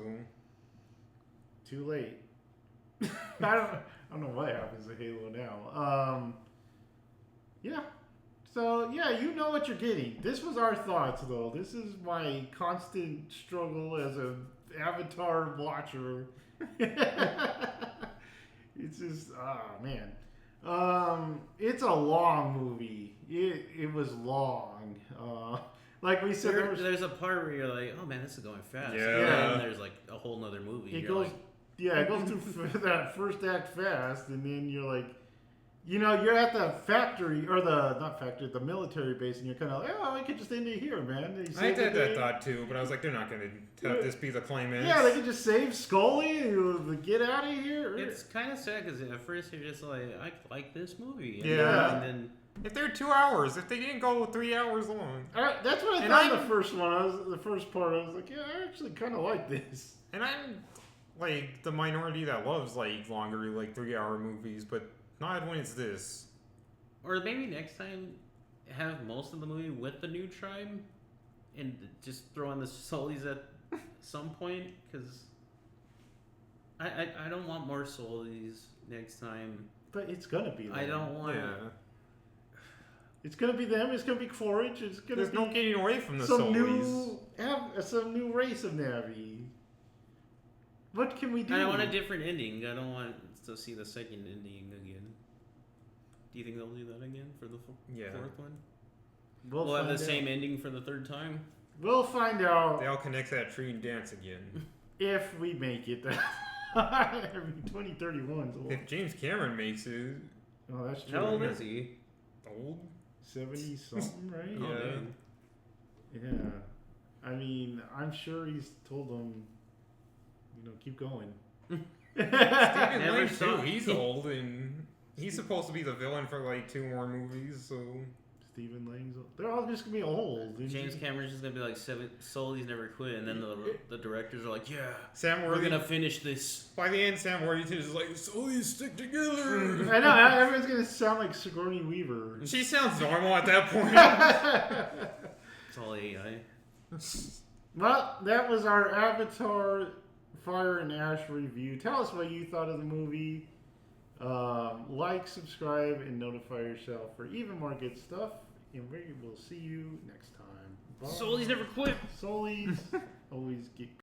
Too late. I don't know what happens to Halo now. Yeah. So, yeah, you know what you're getting. This was our thoughts, though. This is my constant struggle as a Avatar watcher. It's just, man. It's a long movie. It was long. Like we said, there's a part where you're like, oh man, this is going fast. Yeah. And then there's like a whole nother movie. It goes, it goes through that first act fast, and then you're like, you're at the factory, or the military base, and you're kind of like, oh, I could just end it here, man. I had that thought too, but I was like, they're not going to have this be the climax. Yeah, they could just save Scully and get out of here. It's kind of sad because at first you're just like, I like this movie. Yeah. And then if they're 2 hours, if they didn't go 3 hours long. That's what I thought the first one. The first part, I was like, yeah, I actually kind of like this. And I'm like the minority that loves like longer, like 3-hour movies, but not when it's this. Or maybe next time have most of the movie with the new tribe and just throw in the Solis at some point, because I don't want more Solis next time. But it's gonna be them. I don't want. Yeah. It's gonna be them. It's gonna be Quaritch. It's gonna There's be no getting away from the some Solis. some new race of Na'vi. What can we do? I want a different ending. I don't want to see the second ending again. Do you think they'll do that again for the fourth one? We'll have the same ending for the third time? We'll find out. They all connect to that tree and dance again. If we make it. 2031's old. If James Cameron makes it. Oh, that's true. How old is he? Old? 70 something, right? Yeah. Yeah. I mean, I'm sure he's told them, keep going. Stephen Lang too. He's old, and he's supposed to be the villain for like 2 more movies. So Stephen Lang's old. They're all just gonna be old. James Cameron's just gonna be like, Solis never quit, and then the directors are like, yeah, Sam we're gonna finish this. By the end, Sam Worthington is like, Solis stick together. I know. Everyone's gonna sound like Sigourney Weaver. She sounds normal at that point. It's all AI. Well, that was our Avatar Fire and Ash review. Tell us what you thought of the movie. Like, subscribe, and notify yourself for even more good stuff. And we will see you next time. Bye. Solis never quit. Solis always get